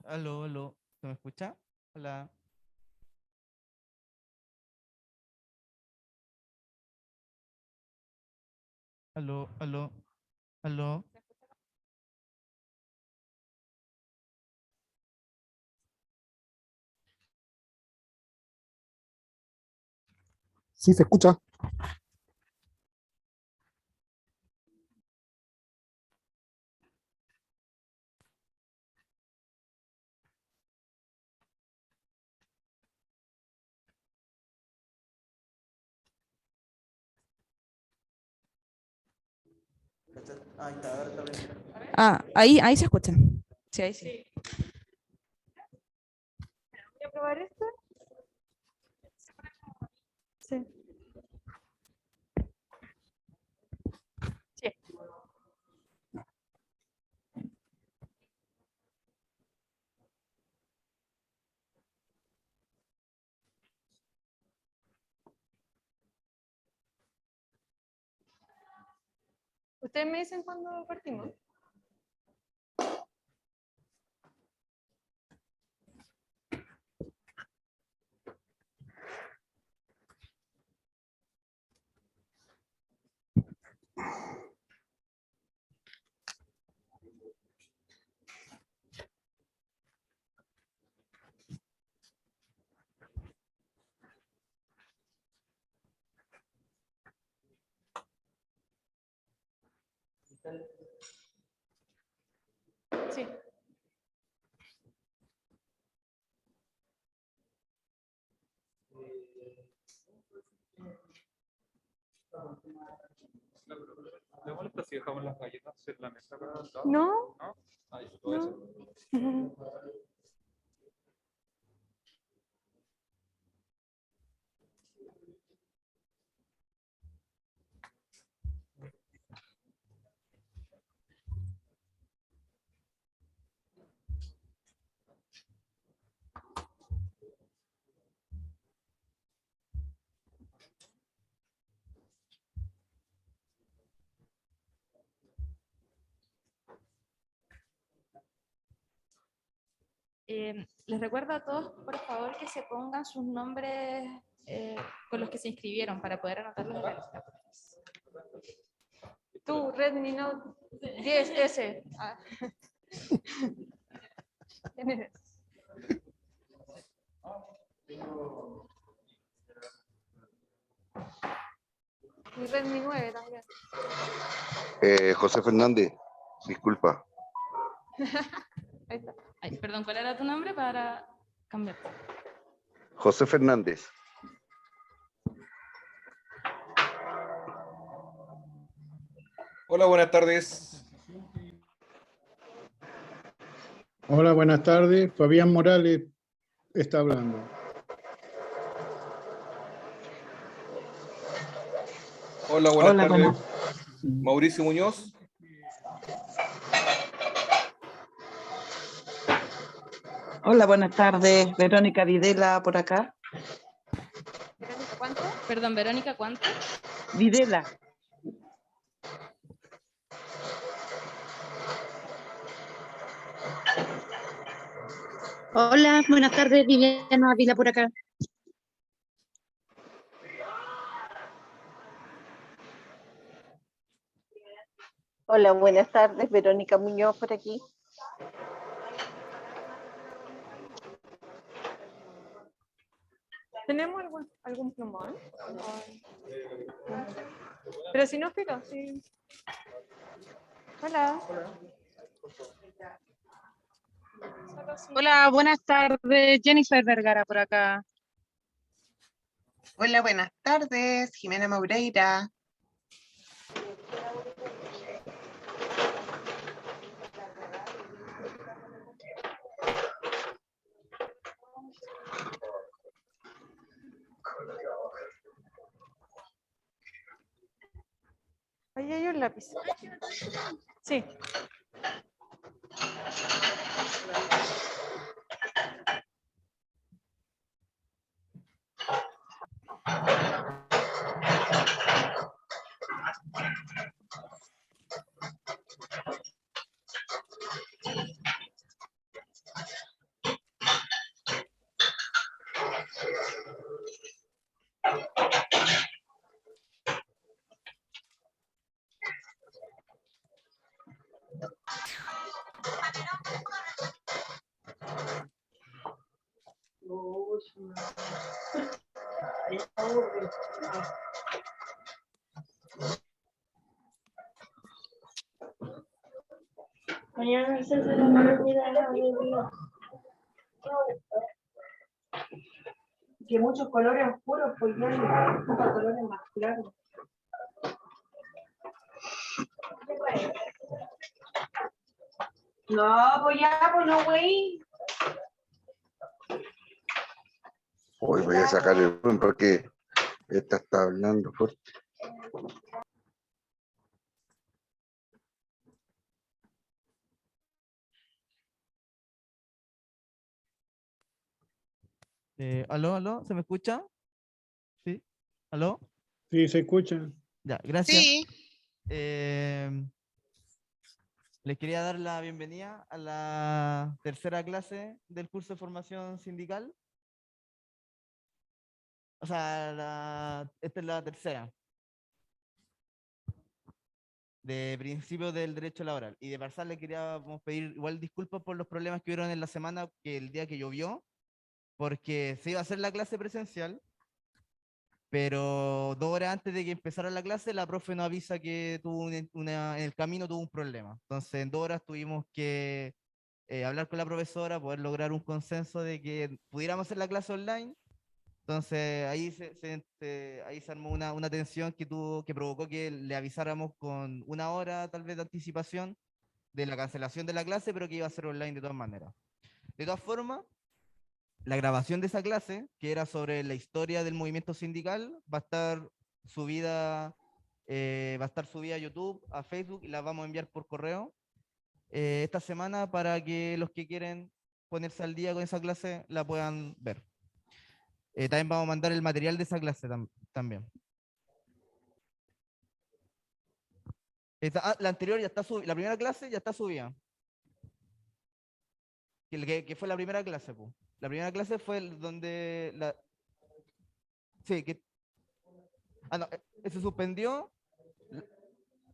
Aló, aló, ¿se me escucha? Hola, aló, aló, aló. Sí, se escucha. Ahí está, ahora está bien. Ah, ahí se escucha. Sí, ahí sí. Voy a probar esto. Sí. Sí. ¿Ustedes me dicen cuándo partimos? Sí. ¿Le molesta si dejamos las galletas en la mesa para el lado? No. ¿No? Ahí, lo voy a hacer. No. Les recuerdo a todos, por favor, que se pongan sus nombres con los que se inscribieron para poder anotarlos en la lista. Tú, Redmi Note 10S. Ah. ¿Quién eres? Mi Redmi 9 también. José Fernández, disculpa. Ahí está. Ay, perdón, ¿cuál era tu nombre para cambiar? José Fernández. Hola, buenas tardes. Hola, buenas tardes. Fabián Morales está hablando. Hola, buenas tardes. buenas. Mauricio Muñoz. Hola, buenas tardes. Verónica Videla por acá. Verónica, ¿cuánto? Perdón, Verónica, ¿cuánto? Videla. Hola, buenas tardes, Viviana Ávila por acá. Hola, buenas tardes. Verónica Muñoz por aquí. ¿Tenemos algún plumón? No. Pero si no, pero sí. Hola. Solo sí. Hola, buenas tardes, Jennifer Vergara por acá. Hola, buenas tardes, Jimena Moureira. Ahí hay un lápiz. Sí. Mañana se hace la mayoría que muchos colores oscuros, pues yo ocupa colores más claros. No, pues ya, pues no, güey. Hoy voy a sacar el volumen porque esta está hablando fuerte. ¿Aló, aló? ¿Se me escucha? ¿Sí? ¿Aló? Sí, se escucha. Ya, gracias. Sí, Les quería dar la bienvenida a la tercera clase del curso de formación sindical. O sea, esta es la tercera. De principios del derecho laboral. Y de pasar le queríamos pedir igual disculpas por los problemas que hubieron en la semana, que el día que llovió, porque se iba a hacer la clase presencial, pero 2 horas antes de que empezara la clase, la profe nos avisa que tuvo en el camino tuvo un problema. Entonces, en 2 horas tuvimos que hablar con la profesora, poder lograr un consenso de que pudiéramos hacer la clase online. Entonces, ahí ahí se armó una tensión que provocó que le avisáramos con 1 hora tal vez de anticipación de la cancelación de la clase, pero que iba a ser online de todas maneras. De todas formas, la grabación de esa clase, que era sobre la historia del movimiento sindical, va a estar subida, a YouTube, a Facebook, y la vamos a enviar por correo esta semana para que los que quieren ponerse al día con esa clase la puedan ver. También vamos a mandar el material de esa clase también. La anterior ya está subida, la primera clase ya está subida. Que fue la primera clase, po. La primera clase fue donde sí, se suspendió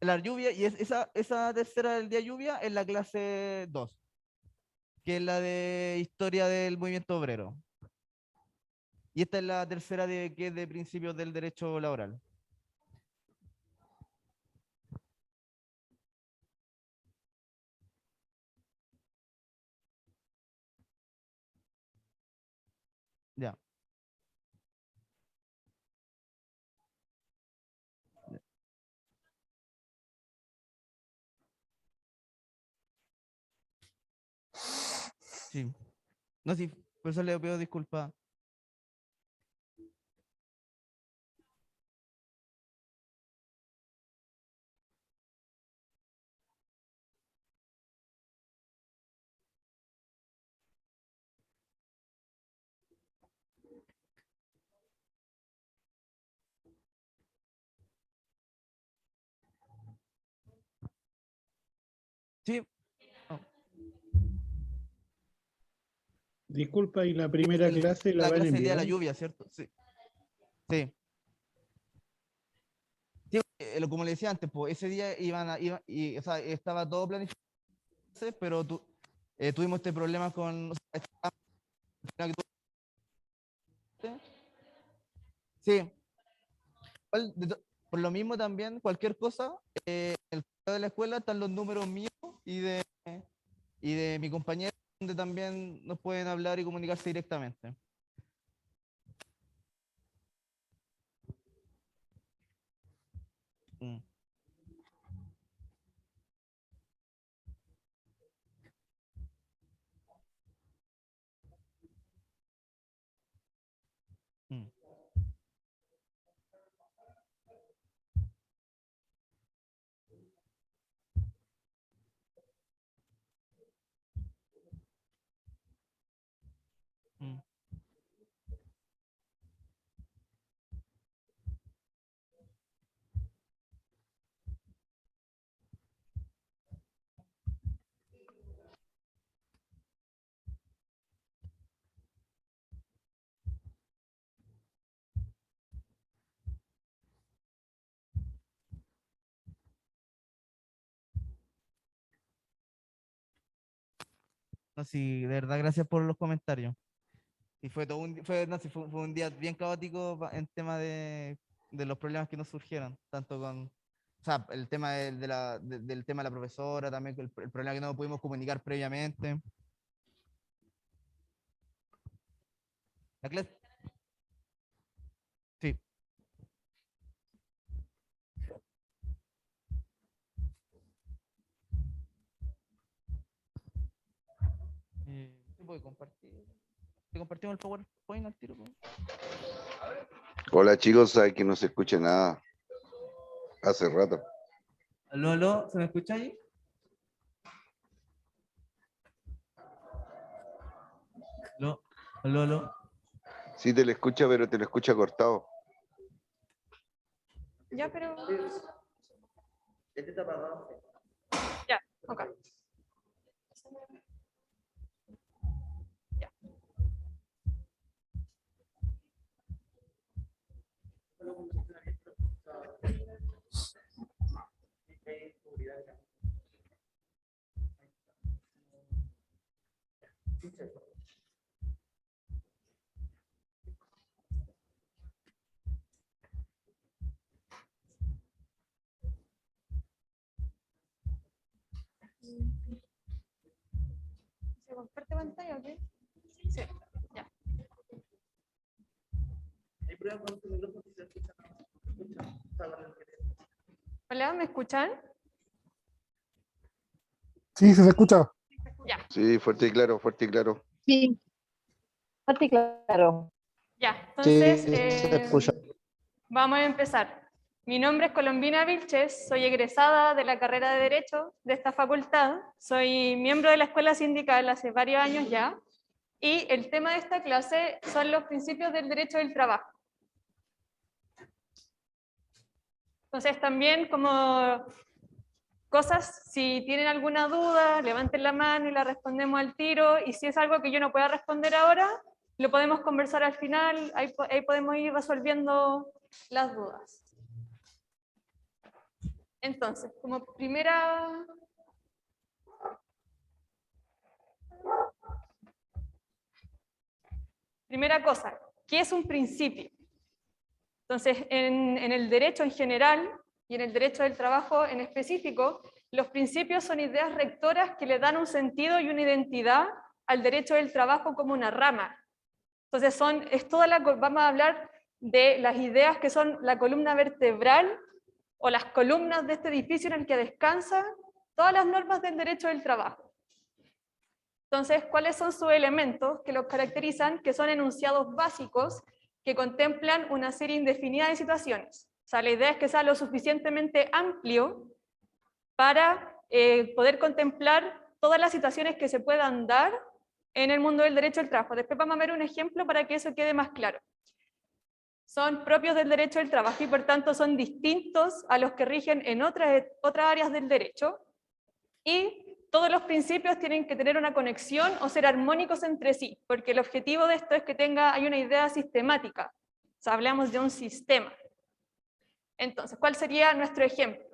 la lluvia, y esa tercera del día lluvia es la clase 2, que es la de historia del movimiento obrero. Y esta es la tercera que es de principios del derecho laboral. Ya. Sí. No, sí, por eso le pido disculpas. Sí. Oh. Disculpa, ¿y la primera clase la La van a clase del día de la enviar? lluvia, ¿cierto? Sí. Sí. Sí, como le decía antes, pues, ese día o sea, estaba todo planificado, pero tuvimos este problema con... o sea, sí, por lo mismo también, cualquier cosa, en el correo de la escuela están los números míos y de mi compañero, donde también nos pueden hablar y comunicarse directamente. Mm. Mm. Mm. No, sí, de verdad, gracias por los comentarios. Y fue todo no, sí, fue un día bien caótico en tema de los problemas que nos surgieron, tanto con o sea, el tema del tema de la profesora, también el problema que no pudimos comunicar previamente. La clase. Sí. ¿Se puede compartir? ¿Te compartimos el PowerPoint al tiro? Hola chicos, sabe que no se escucha nada. Hace rato. Aló, aló, ¿se me escucha ahí? Aló, aló, aló. Sí te lo escucha, pero te lo escucha cortado. Ya, pero... Este está apagado. Ya, ok. Ya. ¿Se comparte pantalla o qué? Sí, ya. Hola, ¿me escuchan? Sí, se escucha. Ya, Sí, fuerte y claro, fuerte y claro. Sí. Fuerte y claro. ya. Entonces, se escucha. vamos a empezar. Mi nombre es Colombina Vilches, soy egresada de la carrera de Derecho de esta facultad, soy miembro de la escuela sindical hace varios años ya, y el tema de esta clase son los principios del derecho del trabajo. Entonces también como cosas, si tienen alguna duda, levanten la mano y la respondemos al tiro, y si es algo que yo no pueda responder ahora, lo podemos conversar al final, ahí podemos ir resolviendo las dudas. Entonces, como primera cosa, ¿qué es un principio? Entonces, en el derecho en general y en el derecho del trabajo en específico, los principios son ideas rectoras que le dan un sentido y una identidad al derecho del trabajo como una rama. Entonces, vamos a hablar de las ideas que son la columna vertebral o las columnas de este edificio en el que descansan todas las normas del derecho del trabajo. Entonces, ¿cuáles son sus elementos que los caracterizan? Que son enunciados básicos que contemplan una serie indefinida de situaciones. O sea, la idea es que sea lo suficientemente amplio para poder contemplar todas las situaciones que se puedan dar en el mundo del derecho del trabajo. Después vamos a ver un ejemplo para que eso quede más claro. Son propios del derecho del trabajo y por tanto son distintos a los que rigen en otras áreas del derecho, y todos los principios tienen que tener una conexión o ser armónicos entre sí, porque el objetivo de esto es que hay una idea sistemática. O sea, hablamos de un sistema. Entonces, ¿cuál sería nuestro ejemplo?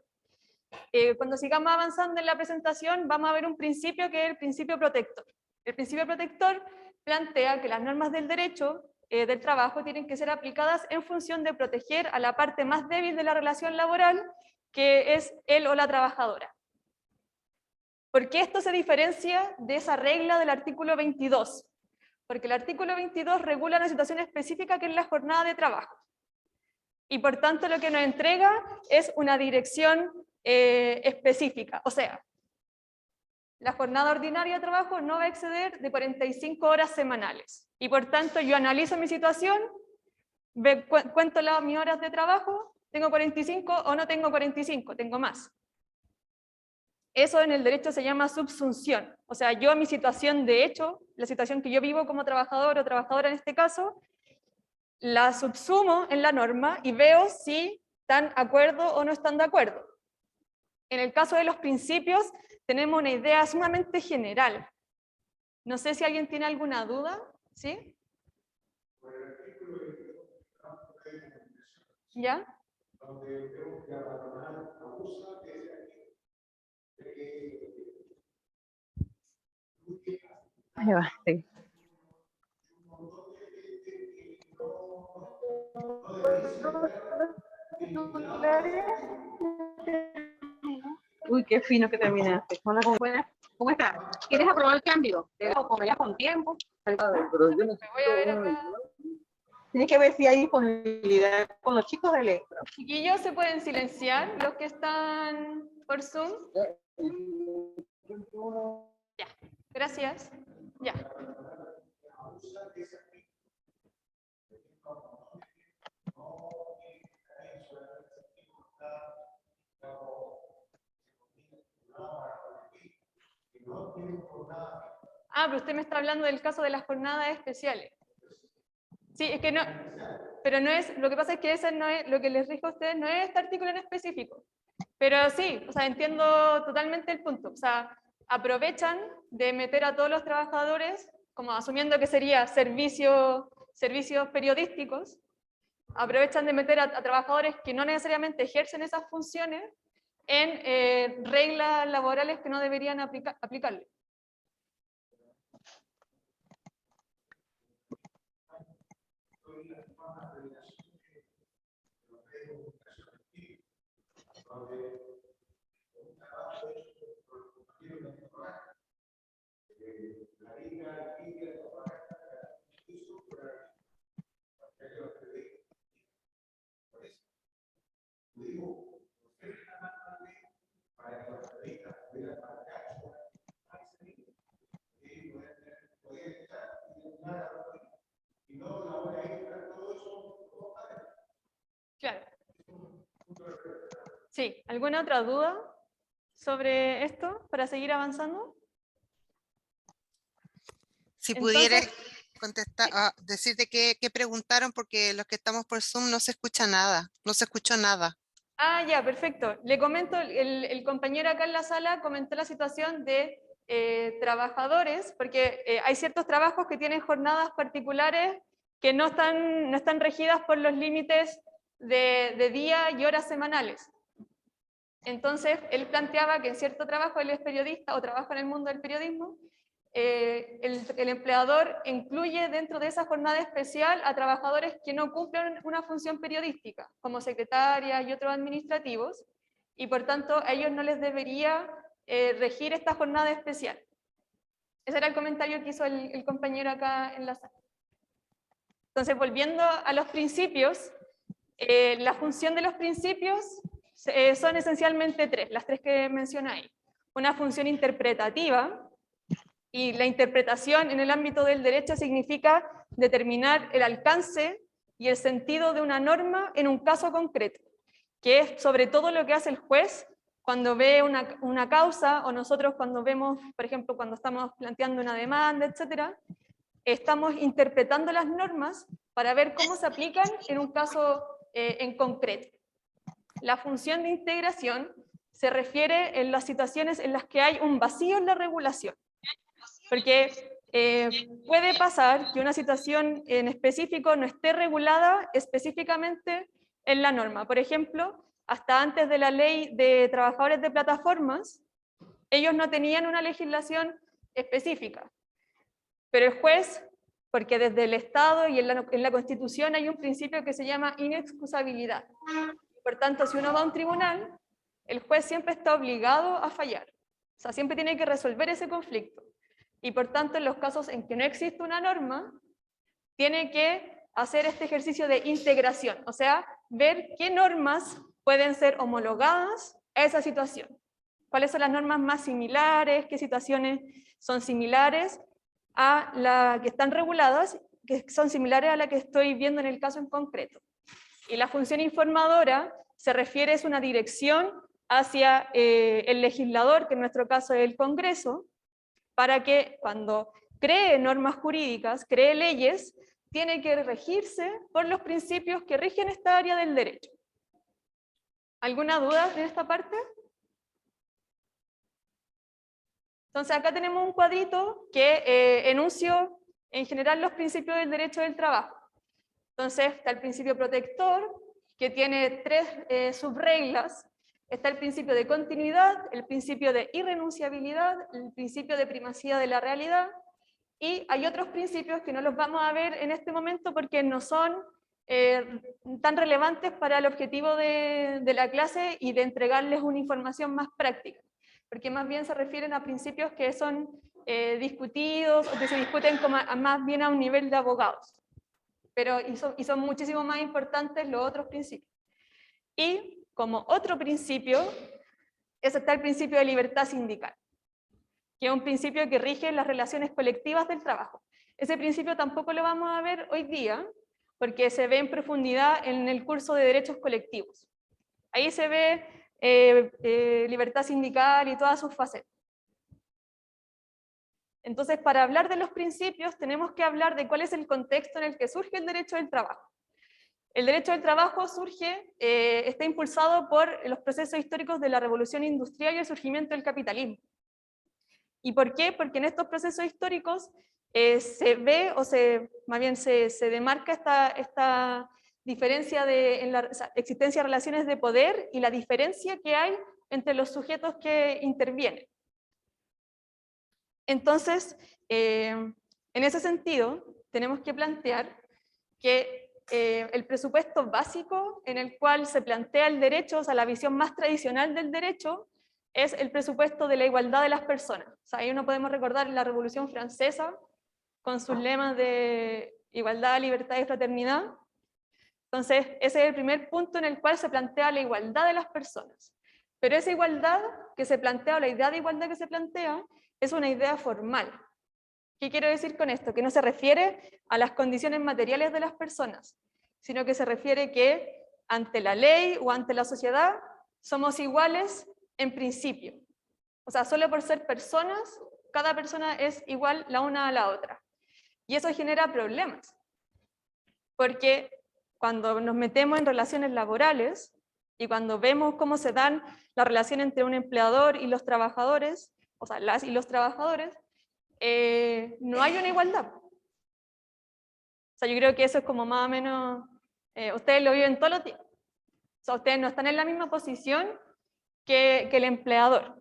Cuando sigamos avanzando en la presentación, vamos a ver un principio que es el principio protector. El principio protector plantea que las normas del derecho del trabajo tienen que ser aplicadas en función de proteger a la parte más débil de la relación laboral, que es él o la trabajadora. ¿Por qué esto se diferencia de esa regla del artículo 22? Porque el artículo 22 regula una situación específica que es la jornada de trabajo. Y por tanto lo que nos entrega es una dirección específica. O sea, la jornada ordinaria de trabajo no va a exceder de 45 horas semanales. Y por tanto yo analizo mi situación, cuento mis horas de trabajo, tengo 45 o no tengo 45, tengo más. Eso en el derecho se llama subsunción. O sea, yo mi situación de hecho, la situación que yo vivo como trabajador o trabajadora en este caso, la subsumo en la norma y veo si están de acuerdo o no están de acuerdo. En el caso de los principios, tenemos una idea sumamente general. No sé si alguien tiene alguna duda, ¿sí? ¿Ya? Ahí va, sí. Uy, qué fino que terminaste. Hola, ¿cómo estás? ¿Quieres aprobar el cambio? Te dejo como ya con tiempo. Pero yo Me voy a ver acá. Tienes que ver si hay disponibilidad con los chicos de Electro. Chiquillos, ¿se pueden silenciar los que están por Zoom? Ya, gracias. Ya. Ah, pero usted me está hablando del caso de las jornadas especiales. Sí, es que no, pero no es, lo que pasa es que ese no es, lo que les dijo a ustedes no es este artículo en específico. Pero sí, o sea, entiendo totalmente el punto. O sea, aprovechan de meter a todos los trabajadores, como asumiendo que sería servicios periodísticos, aprovechan de meter a trabajadores que no necesariamente ejercen esas funciones en reglas laborales que no deberían aplicarle. Claro. Sí, ¿alguna otra duda sobre esto para seguir avanzando? Si Entonces, pudieras contestar, decirte qué preguntaron, porque los que estamos por Zoom no se escucha nada, no se escuchó nada. Ah, ya, perfecto. Le comento, el compañero acá en la sala comentó la situación de trabajadores, porque hay ciertos trabajos que tienen jornadas particulares que no están regidas por los límites de día y horas semanales. Entonces, él planteaba que en cierto trabajo, él es periodista o trabaja en el mundo del periodismo, el empleador incluye dentro de esa jornada especial a trabajadores que no cumplen una función periodística, como secretarias y otros administrativos, y por tanto a ellos no les debería regir esta jornada especial. Ese era el comentario que hizo el compañero acá en la sala. Entonces, volviendo a los principios, la función de los principios son esencialmente tres, las tres que mencioné ahí. Una función interpretativa, y la interpretación en el ámbito del derecho significa determinar el alcance y el sentido de una norma en un caso concreto, que es sobre todo lo que hace el juez cuando ve una causa, o nosotros cuando vemos, por ejemplo, cuando estamos planteando una demanda, etcétera, estamos interpretando las normas para ver cómo se aplican en un caso en concreto. La función de integración se refiere en las situaciones en las que hay un vacío en la regulación. Porque puede pasar que una situación en específico no esté regulada específicamente en la norma. Por ejemplo, hasta antes de la ley de trabajadores de plataformas, ellos no tenían una legislación específica. Pero el juez, porque desde el Estado y en la Constitución hay un principio que se llama inexcusabilidad. Por tanto, si uno va a un tribunal, el juez siempre está obligado a fallar. O sea, siempre tiene que resolver ese conflicto. Y por tanto, en los casos en que no existe una norma, tiene que hacer este ejercicio de integración, o sea, ver qué normas pueden ser homologadas a esa situación. ¿Cuáles son las normas más similares? ¿Qué situaciones son similares a las que están reguladas, que son similares a la que estoy viendo en el caso en concreto? Y la función informadora se refiere a una dirección hacia el legislador, que en nuestro caso es el Congreso, para que cuando cree normas jurídicas, cree leyes, tiene que regirse por los principios que rigen esta área del derecho. ¿Alguna duda en esta parte? Entonces acá tenemos un cuadrito que enuncio en general los principios del derecho del trabajo. Entonces está el principio protector, que tiene tres subreglas. Está el principio de continuidad, el principio de irrenunciabilidad, el principio de primacía de la realidad, y hay otros principios que no los vamos a ver en este momento porque no son tan relevantes para el objetivo de la clase y de entregarles una información más práctica, porque más bien se refieren a principios que son discutidos o que se discuten como más bien a un nivel de abogados, pero y son muchísimo más importantes los otros principios. Y como otro principio, está el principio de libertad sindical, que es un principio que rige las relaciones colectivas del trabajo. Ese principio tampoco lo vamos a ver hoy día, porque se ve en profundidad en el curso de derechos colectivos. Ahí se ve libertad sindical y todas sus facetas. Entonces, para hablar de los principios, tenemos que hablar de cuál es el contexto en el que surge el derecho del trabajo. El derecho del trabajo está impulsado por los procesos históricos de la revolución industrial y el surgimiento del capitalismo. ¿Y por qué? Porque en estos procesos históricos se ve, más bien se demarca esta diferencia en la existencia de relaciones de poder y la diferencia que hay entre los sujetos que intervienen. Entonces, en ese sentido, tenemos que plantear que el presupuesto básico en el cual se plantea el derecho, o sea, la visión más tradicional del derecho, es el presupuesto de la igualdad de las personas. O sea, ahí uno podemos recordar la Revolución Francesa, con sus lemas de igualdad, libertad y fraternidad. Entonces, ese es el primer punto en el cual se plantea la igualdad de las personas. Pero esa igualdad que se plantea, o la idea de igualdad que se plantea, es una idea formal. ¿Qué quiero decir con esto? Que no se refiere a las condiciones materiales de las personas, sino que se refiere que ante la ley o ante la sociedad somos iguales en principio. O sea, solo por ser personas, cada persona es igual la una a la otra. Y eso genera problemas, porque cuando nos metemos en relaciones laborales y cuando vemos cómo se dan la relación entre un empleador y los trabajadores, o sea, las y los trabajadores, no hay una igualdad. O sea, yo creo que eso es como más o menos, ustedes lo viven todos los días. O sea, ustedes no están en la misma posición que el empleador.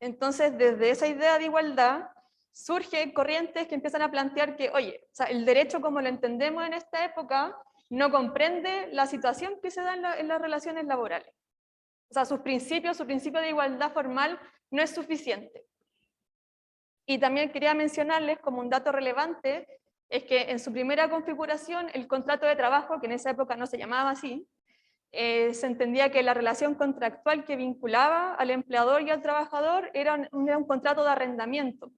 Entonces, desde esa idea de igualdad, surgen corrientes que empiezan a plantear que, oye, o sea, el derecho como lo entendemos en esta época no comprende la situación que se da en las relaciones laborales. O sea, su principio de igualdad formal no es suficiente. Y también quería mencionarles como un dato relevante, es que en su primera configuración el contrato de trabajo, que en esa época no se llamaba así, se entendía que la relación contractual que vinculaba al empleador y al trabajador era un contrato de arrendamiento.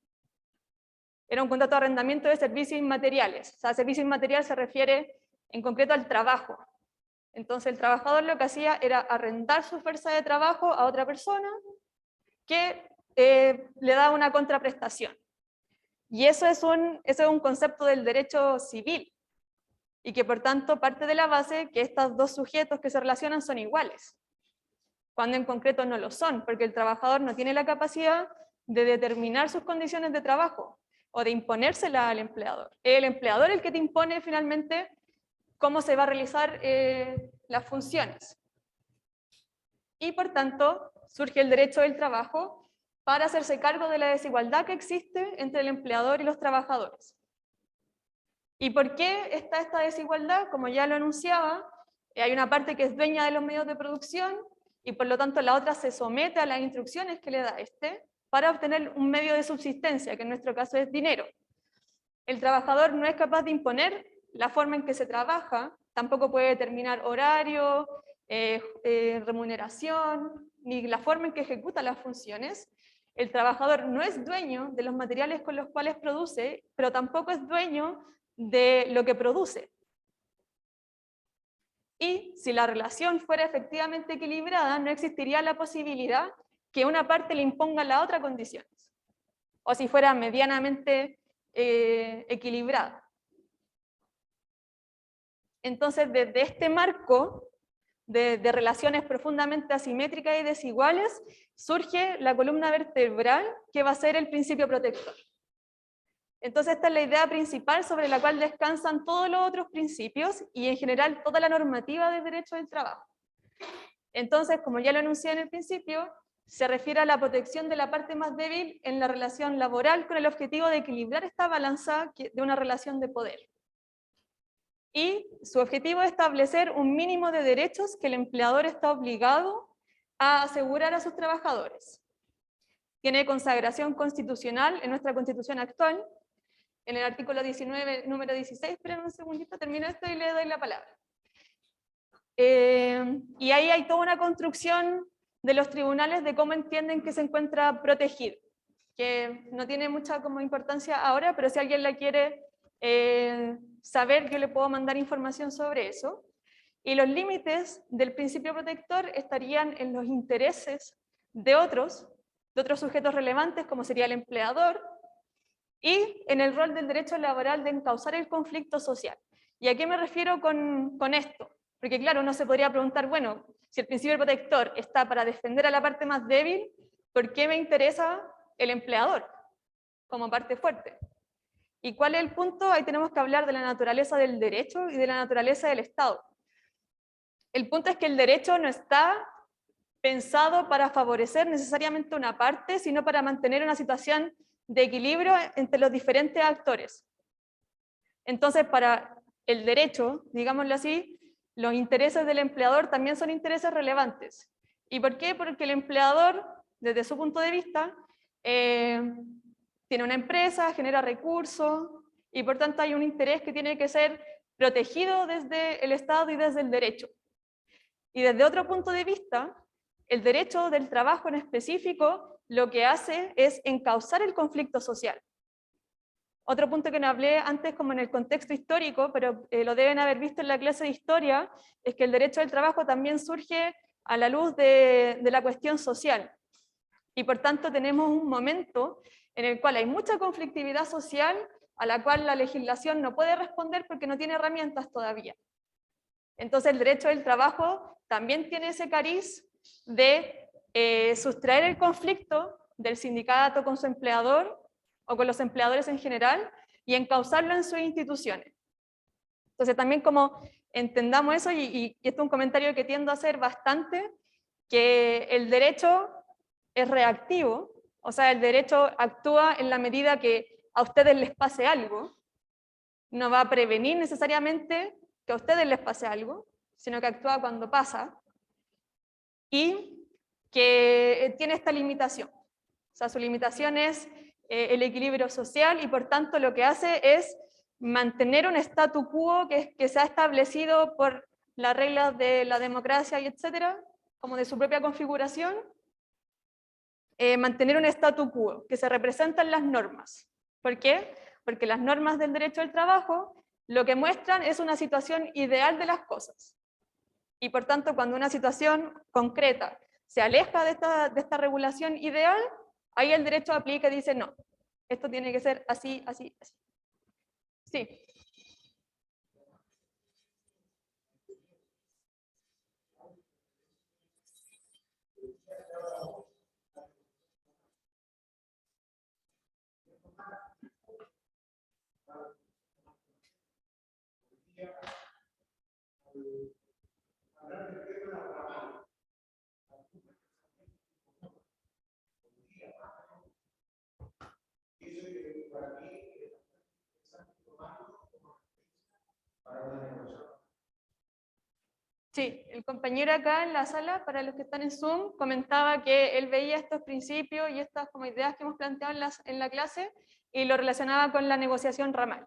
Era un contrato de arrendamiento de servicios inmateriales. O sea, servicio inmaterial se refiere en concreto al trabajo. Entonces el trabajador lo que hacía era arrendar su fuerza de trabajo a otra persona que le daba una contraprestación. Y eso es un concepto del derecho civil, y que por tanto parte de la base que estos dos sujetos que se relacionan son iguales, cuando en concreto no lo son, porque el trabajador no tiene la capacidad de determinar sus condiciones de trabajo o de imponérselas al empleador. Es el empleador el que te impone finalmente cómo se va a realizar las funciones. Y por tanto surge el derecho del trabajo para hacerse cargo de la desigualdad que existe entre el empleador y los trabajadores. ¿Y por qué está esta desigualdad? Como ya lo anunciaba, hay una parte que es dueña de los medios de producción y por lo tanto la otra se somete a las instrucciones que le da para obtener un medio de subsistencia, que en nuestro caso es dinero. El trabajador no es capaz de imponer la forma en que se trabaja, tampoco puede determinar horario, remuneración, ni la forma en que ejecuta las funciones. El trabajador no es dueño de los materiales con los cuales produce, pero tampoco es dueño de lo que produce. Y si la relación fuera efectivamente equilibrada, no existiría la posibilidad que una parte le imponga a la otra condiciones, o si fuera medianamente equilibrada. Entonces, desde este marco de relaciones profundamente asimétricas y desiguales, surge la columna vertebral que va a ser el principio protector. Entonces esta es la idea principal sobre la cual descansan todos los otros principios y en general toda la normativa de derecho del trabajo. Entonces, como ya lo anuncié en el principio, se refiere a la protección de la parte más débil en la relación laboral con el objetivo de equilibrar esta balanza de una relación de poder. y su objetivo es establecer un mínimo de derechos que el empleador está obligado a asegurar a sus trabajadores. Tiene consagración constitucional en nuestra Constitución actual, en el artículo 19, número 16. Esperen un segundito, termino esto y le doy la palabra. Y ahí hay toda una construcción de los tribunales de cómo entienden que se encuentra protegido, que no tiene mucha como importancia ahora, pero si alguien la quiere saber, yo le puedo mandar información sobre eso. Y los límites del principio protector estarían en los intereses de otros sujetos relevantes, como sería el empleador, y en el rol del derecho laboral de encauzar el conflicto social. ¿Y a qué me refiero con esto? Porque claro, uno se podría preguntar, bueno, si el principio protector está para defender a la parte más débil, ¿por qué me interesa el empleador como parte fuerte? ¿Y cuál es el punto? Ahí tenemos que hablar de la naturaleza del derecho y de la naturaleza del Estado. El punto es que el derecho no está pensado para favorecer necesariamente una parte, sino para mantener una situación de equilibrio entre los diferentes actores. Entonces, para el derecho, digámoslo así, los intereses del empleador también son intereses relevantes. ¿Y por qué? Porque el empleador, desde su punto de vista, tiene una empresa, genera recursos, y por tanto hay un interés que tiene que ser protegido desde el Estado y desde el derecho. Y desde otro punto de vista, el derecho del trabajo en específico lo que hace es encauzar el conflicto social. Otro punto que no hablé antes como en el contexto histórico, pero lo deben haber visto en la clase de historia, es que el derecho del trabajo también surge a la luz de la cuestión social. Y por tanto tenemos un momento en el cual hay mucha conflictividad social a la cual la legislación no puede responder porque no tiene herramientas todavía. Entonces el derecho del trabajo también tiene ese cariz de sustraer el conflicto del sindicato con su empleador o con los empleadores en general y encauzarlo en sus instituciones. Entonces también como entendamos eso, y esto es un comentario que tiendo a hacer bastante, que el derecho es reactivo, o sea, el derecho actúa en la medida que a ustedes les pase algo, no va a prevenir necesariamente que a ustedes les pase algo, sino que actúa cuando pasa, y que tiene esta limitación. O sea, su limitación es el equilibrio social, y por tanto lo que hace es mantener un statu quo que se ha establecido por las reglas de la democracia y etcétera, como de su propia configuración, mantener un statu quo que se representa en las normas. ¿Por qué? Porque las normas del derecho del trabajo lo que muestran es una situación ideal de las cosas. Y por tanto, cuando una situación concreta se aleja de esta regulación ideal, ahí el derecho aplica y dice, no, esto tiene que ser así, así, así. Sí. Sí, el compañero acá en la sala, para los que están en Zoom, comentaba que él veía estos principios y estas como ideas que hemos planteado en la clase y lo relacionaba con la negociación ramal.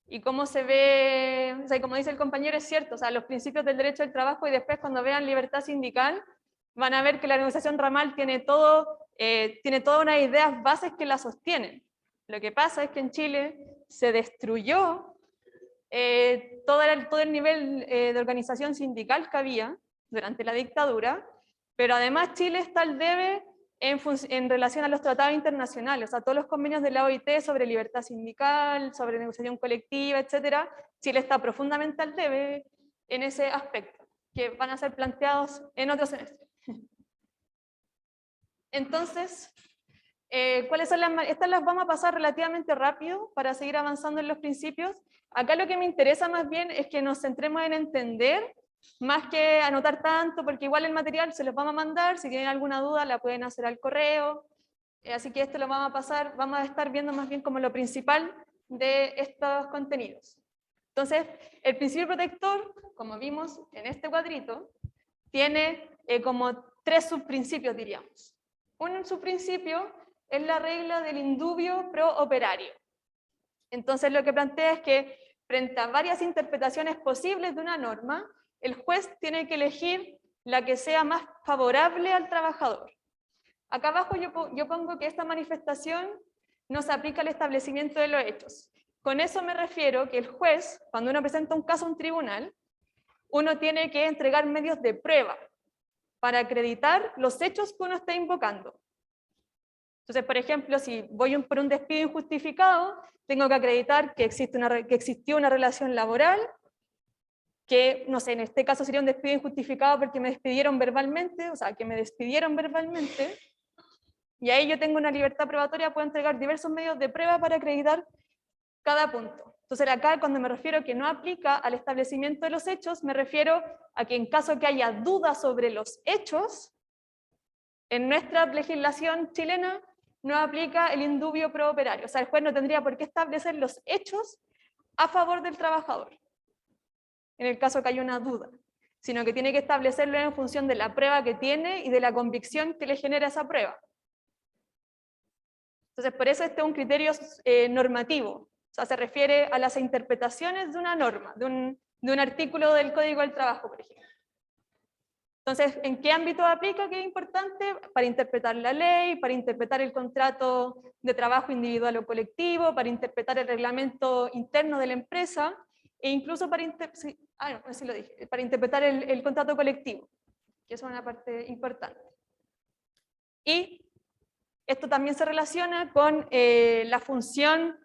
Y cómo se ve, o sea, como dice el compañero, es cierto, o sea, los principios del derecho del trabajo, y después cuando vean libertad sindical, van a ver que la negociación ramal tiene todas unas ideas bases que la sostienen. Lo que pasa es que en Chile se destruyó todo el nivel de organización sindical que había durante la dictadura, pero además Chile está al debe en relación a los tratados internacionales, o sea, todos los convenios de la OIT sobre libertad sindical, sobre negociación colectiva, etc. Chile está profundamente al debe en ese aspecto, que van a ser planteados en otro semestre. Entonces, ¿cuáles son estas las vamos a pasar relativamente rápido para seguir avanzando en los principios. Acá lo que me interesa más bien es que nos centremos en entender, más que anotar tanto, porque igual el material se los vamos a mandar, si tienen alguna duda la pueden hacer al correo, así que esto lo vamos a pasar, vamos a estar viendo más bien como lo principal de estos contenidos. Entonces, el principio protector, como vimos en este cuadrito, tiene como 3 subprincipios, diríamos. Un subprincipio es la regla del indubio pro operario. Entonces, lo que plantea es que frente a varias interpretaciones posibles de una norma, el juez tiene que elegir la que sea más favorable al trabajador. Acá abajo yo pongo que esta manifestación no se aplica al establecimiento de los hechos. Con eso me refiero que el juez, cuando uno presenta un caso a un tribunal, uno tiene que entregar medios de prueba para acreditar los hechos que uno está invocando. Entonces, por ejemplo, si voy por un despido injustificado, tengo que acreditar que existió una relación laboral, que, no sé, en este caso sería un despido injustificado porque me despidieron verbalmente, o sea, que me despidieron verbalmente, y ahí yo tengo una libertad probatoria, puedo entregar diversos medios de prueba para acreditar cada punto. Entonces acá cuando me refiero a que no aplica al establecimiento de los hechos, me refiero a que en caso que haya dudas sobre los hechos, en nuestra legislación chilena no aplica el indubio pro operario. O sea, el juez no tendría por qué establecer los hechos a favor del trabajador, en el caso que haya una duda, sino que tiene que establecerlo en función de la prueba que tiene y de la convicción que le genera esa prueba. Entonces, por eso este es un criterio normativo. O sea, se refiere a las interpretaciones de una norma, de un artículo del Código del Trabajo, por ejemplo. Entonces, ¿en qué ámbito aplica? ¿Qué es importante? Para interpretar la ley, para interpretar el contrato de trabajo individual o colectivo, para interpretar el reglamento interno de la empresa, e incluso para, para interpretar el contrato colectivo, que es una parte importante. Y esto también se relaciona con la función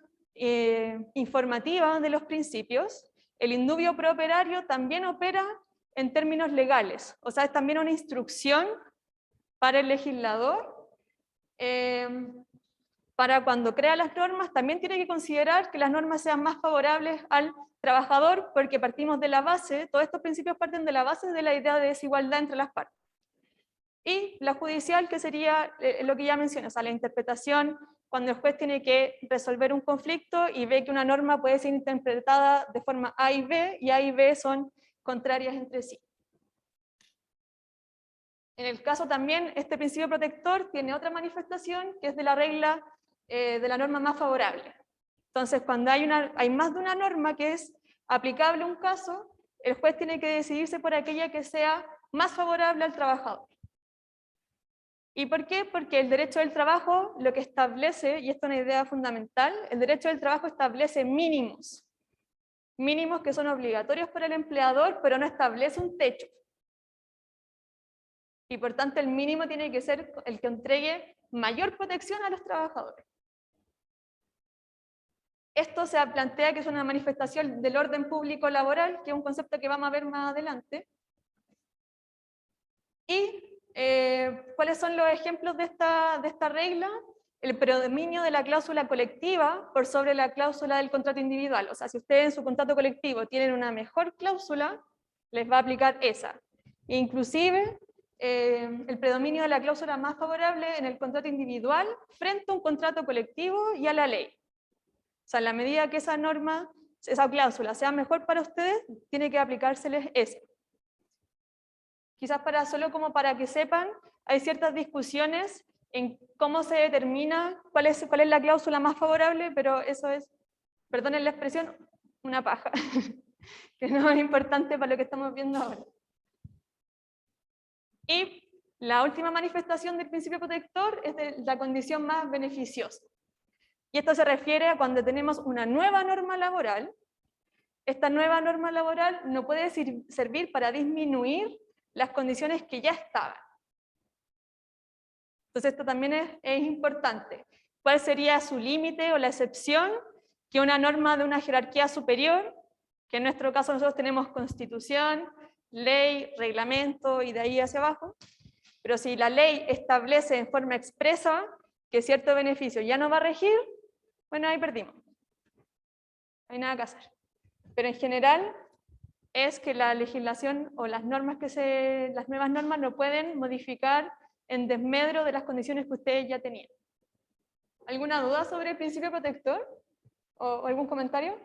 informativa de los principios. El indubio pro operario también opera en términos legales, o sea, es también una instrucción para el legislador, para cuando crea las normas, también tiene que considerar que las normas sean más favorables al trabajador, porque partimos de la base, todos estos principios parten de la base de la idea de desigualdad entre las partes. Y la judicial, que sería lo que ya mencioné, o sea, la interpretación cuando el juez tiene que resolver un conflicto y ve que una norma puede ser interpretada de forma A y B son contrarias entre sí. En el caso también, este principio protector tiene otra manifestación, que es de la regla de la norma más favorable. Entonces, cuando hay más de una norma que es aplicable a un caso, el juez tiene que decidirse por aquella que sea más favorable al trabajador. ¿Y por qué? Porque el derecho del trabajo lo que establece, y esto es una idea fundamental, el derecho del trabajo establece mínimos. Mínimos que son obligatorios para el empleador, pero no establece un techo. Y por tanto el mínimo tiene que ser el que entregue mayor protección a los trabajadores. Esto se plantea que es una manifestación del orden público laboral, que es un concepto que vamos a ver más adelante. Y ¿cuáles son los ejemplos de esta regla? El predominio de la cláusula colectiva por sobre la cláusula del contrato individual. O sea, si ustedes en su contrato colectivo tienen una mejor cláusula, les va a aplicar esa. Inclusive, el predominio de la cláusula más favorable en el contrato individual frente a un contrato colectivo y a la ley. O sea, en la medida que esa norma, esa cláusula sea mejor para ustedes, tiene que aplicárseles esa. Quizás solo como para que sepan, hay ciertas discusiones en cómo se determina cuál es la cláusula más favorable, pero eso es, perdonen la expresión, una paja, que no es importante para lo que estamos viendo ahora. Y la última manifestación del principio protector es de la condición más beneficiosa. Y esto se refiere a cuando tenemos una nueva norma laboral. Esta nueva norma laboral no puede servir para disminuir las condiciones que ya estaban. Entonces esto también es importante. ¿Cuál sería su límite o la excepción? Que una norma de una jerarquía superior, que en nuestro caso nosotros tenemos constitución, ley, reglamento y de ahí hacia abajo, pero si la ley establece en forma expresa que cierto beneficio ya no va a regir, bueno, ahí perdimos. No hay nada que hacer. Pero en general es que la legislación o las normas las nuevas normas no pueden modificar en desmedro de las condiciones que ustedes ya tenían. ¿Alguna duda sobre el principio protector? ¿O algún comentario?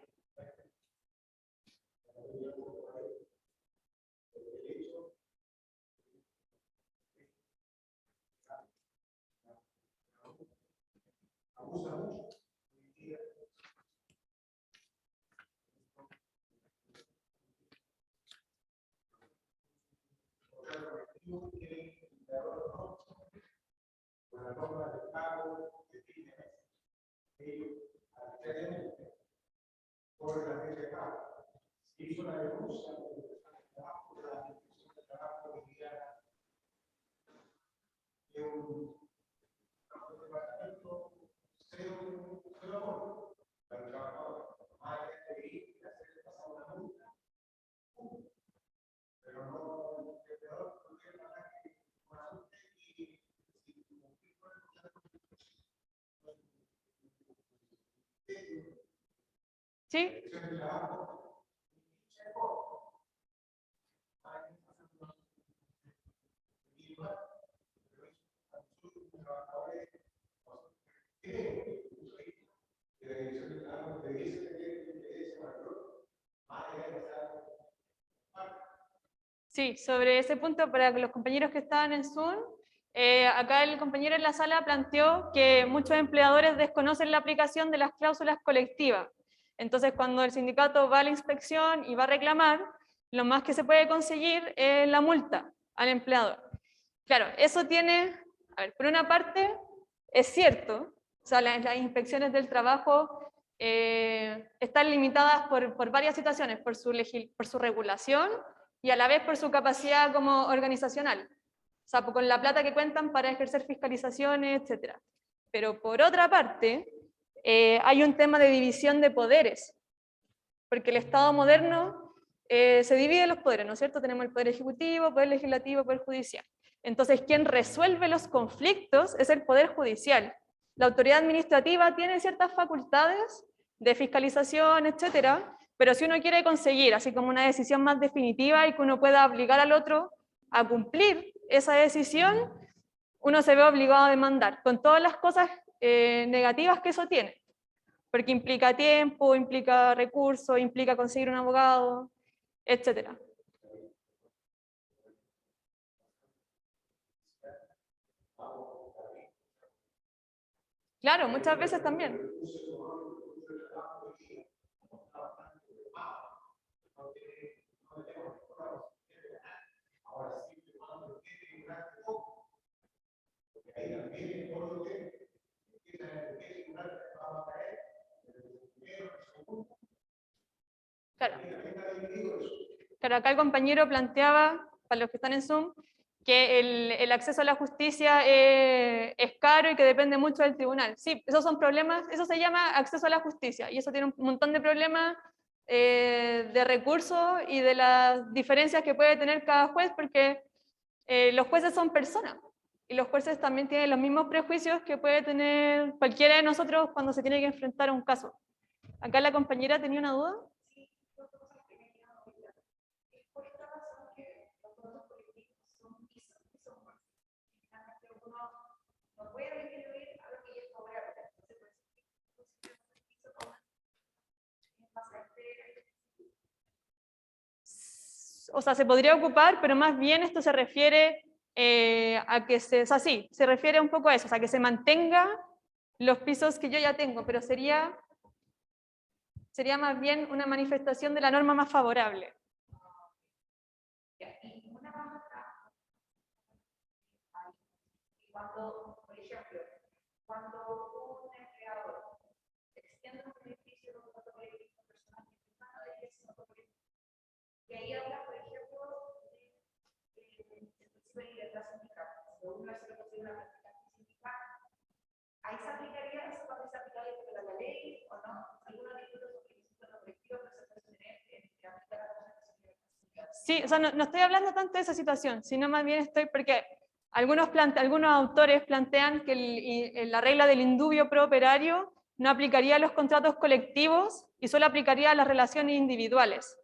¿Sí? Sí, sobre ese punto, para los compañeros que estaban en Zoom, acá el compañero en la sala planteó que muchos empleadores desconocen la aplicación de las cláusulas colectivas. Entonces, cuando el sindicato va a la inspección y va a reclamar, lo más que se puede conseguir es la multa al empleador. Claro, eso tiene, a ver, por una parte, es cierto, o sea, las inspecciones del trabajo están limitadas por varias situaciones, por su regulación y a la vez por su capacidad como organizacional. O sea, con la plata que cuentan para ejercer fiscalizaciones, etc. Pero por otra parte, hay un tema de división de poderes, porque el Estado moderno se divide en los poderes, ¿no es cierto? Tenemos el poder ejecutivo, poder legislativo, poder judicial. Entonces, quien resuelve los conflictos es el poder judicial. La autoridad administrativa tiene ciertas facultades de fiscalización, etcétera, pero si uno quiere conseguir así como una decisión más definitiva y que uno pueda obligar al otro a cumplir esa decisión, uno se ve obligado a demandar, con todas las cosas negativas que eso tiene. Porque implica tiempo, implica recursos, implica conseguir un abogado, etcétera. Claro, muchas veces también. Claro. Claro, acá el compañero planteaba, para los que están en Zoom, que el acceso a la justicia es caro y que depende mucho del tribunal. Sí, esos son problemas, eso se llama acceso a la justicia, y eso tiene un montón de problemas de recursos y de las diferencias que puede tener cada juez, porque los jueces son personas, y los jueces también tienen los mismos prejuicios que puede tener cualquiera de nosotros cuando se tiene que enfrentar a un caso. Acá la compañera tenía una duda. O sea, se podría ocupar, pero más bien esto se refiere a que o sea, sí, se refiere un poco a eso, o sea, que se mantenga los pisos que yo ya tengo, pero sería más bien una manifestación de la norma más favorable. Cuando, por ejemplo, cuando un empleador extiende un beneficio de un contrato colectivo personal que es un contrato colectivo, y ahí habla, por ejemplo, del principio de libertad sindical, si uno hace lo que una práctica sindical, ahí se aplicaría, eso también se aplicaría por la ley o no, algunos disputas sobre el contrato colectivo que se puede tener que aplicar a la libertad sindical. Sí, o sea, no estoy hablando tanto de esa situación, sino más bien estoy porque algunos autores plantean que la regla del indubio pro operario no aplicaría a los contratos colectivos y solo aplicaría a las relaciones individuales.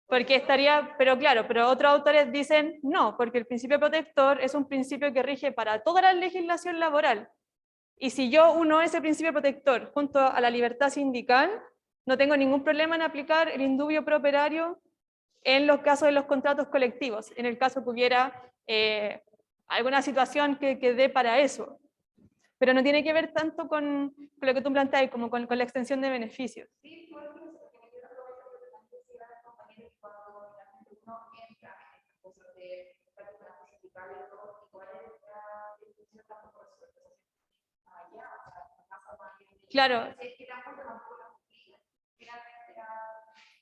Porque estaría, pero claro, pero otros autores dicen no, porque el principio protector es un principio que rige para toda la legislación laboral. Y si yo uno ese principio protector junto a la libertad sindical, no tengo ningún problema en aplicar el indubio pro operario en los casos de los contratos colectivos, en el caso que hubiera alguna situación que dé para eso. Pero no tiene que ver tanto con lo que tú planteas, como con la extensión de beneficios. Sí, porque eso que me quiero aprovechar porque también se da compañeros que cuando la gente no entra en estas cosas de prácticas anticipales y todo, igual es la definición tampoco resuelta. Allá, o sea, pasa más bien. Claro. Es que tampoco la cumplida. Finalmente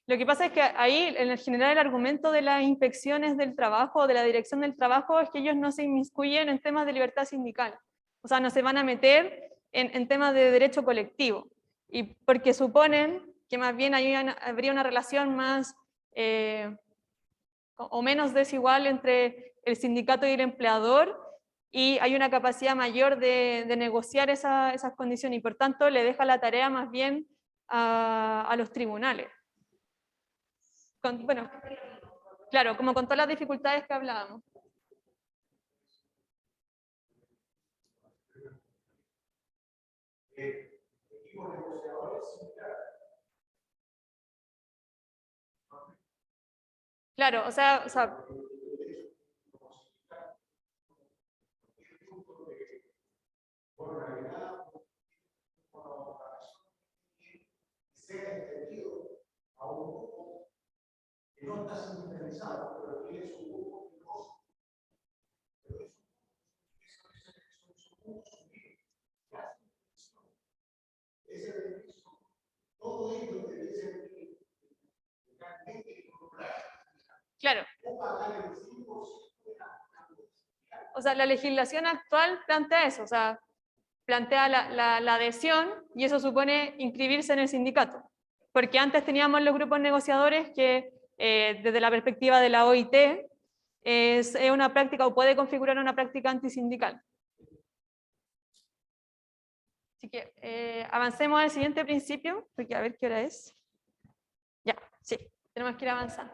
Lo que pasa es que ahí, en general, el argumento de las inspecciones del trabajo, de la dirección del trabajo, es que ellos no se inmiscuyen en temas de libertad sindical. O sea, no se van a meter en temas de derecho colectivo. Y porque suponen que más bien ahí habría una relación más o menos desigual entre el sindicato y el empleador, y hay una capacidad mayor de negociar esas condiciones, y por tanto le deja la tarea más bien a los tribunales. Bueno, claro, como con todas las dificultades que hablábamos. Claro, o sea, sea extendido a un grupo que no está sindicalizado, pero que es un grupo de negocio. Pero ese beneficio, todo ello debe ser legalmente incorporado. claro. O pagar el 5% de la. O sea, la legislación actual plantea eso, o sea, plantea la adhesión, y eso supone inscribirse en el sindicato. Porque antes teníamos los grupos negociadores que, desde la perspectiva de la OIT, es una práctica o puede configurar una práctica antisindical. Así que avancemos al siguiente principio, porque a ver qué hora es. Ya, sí, tenemos que ir avanzando.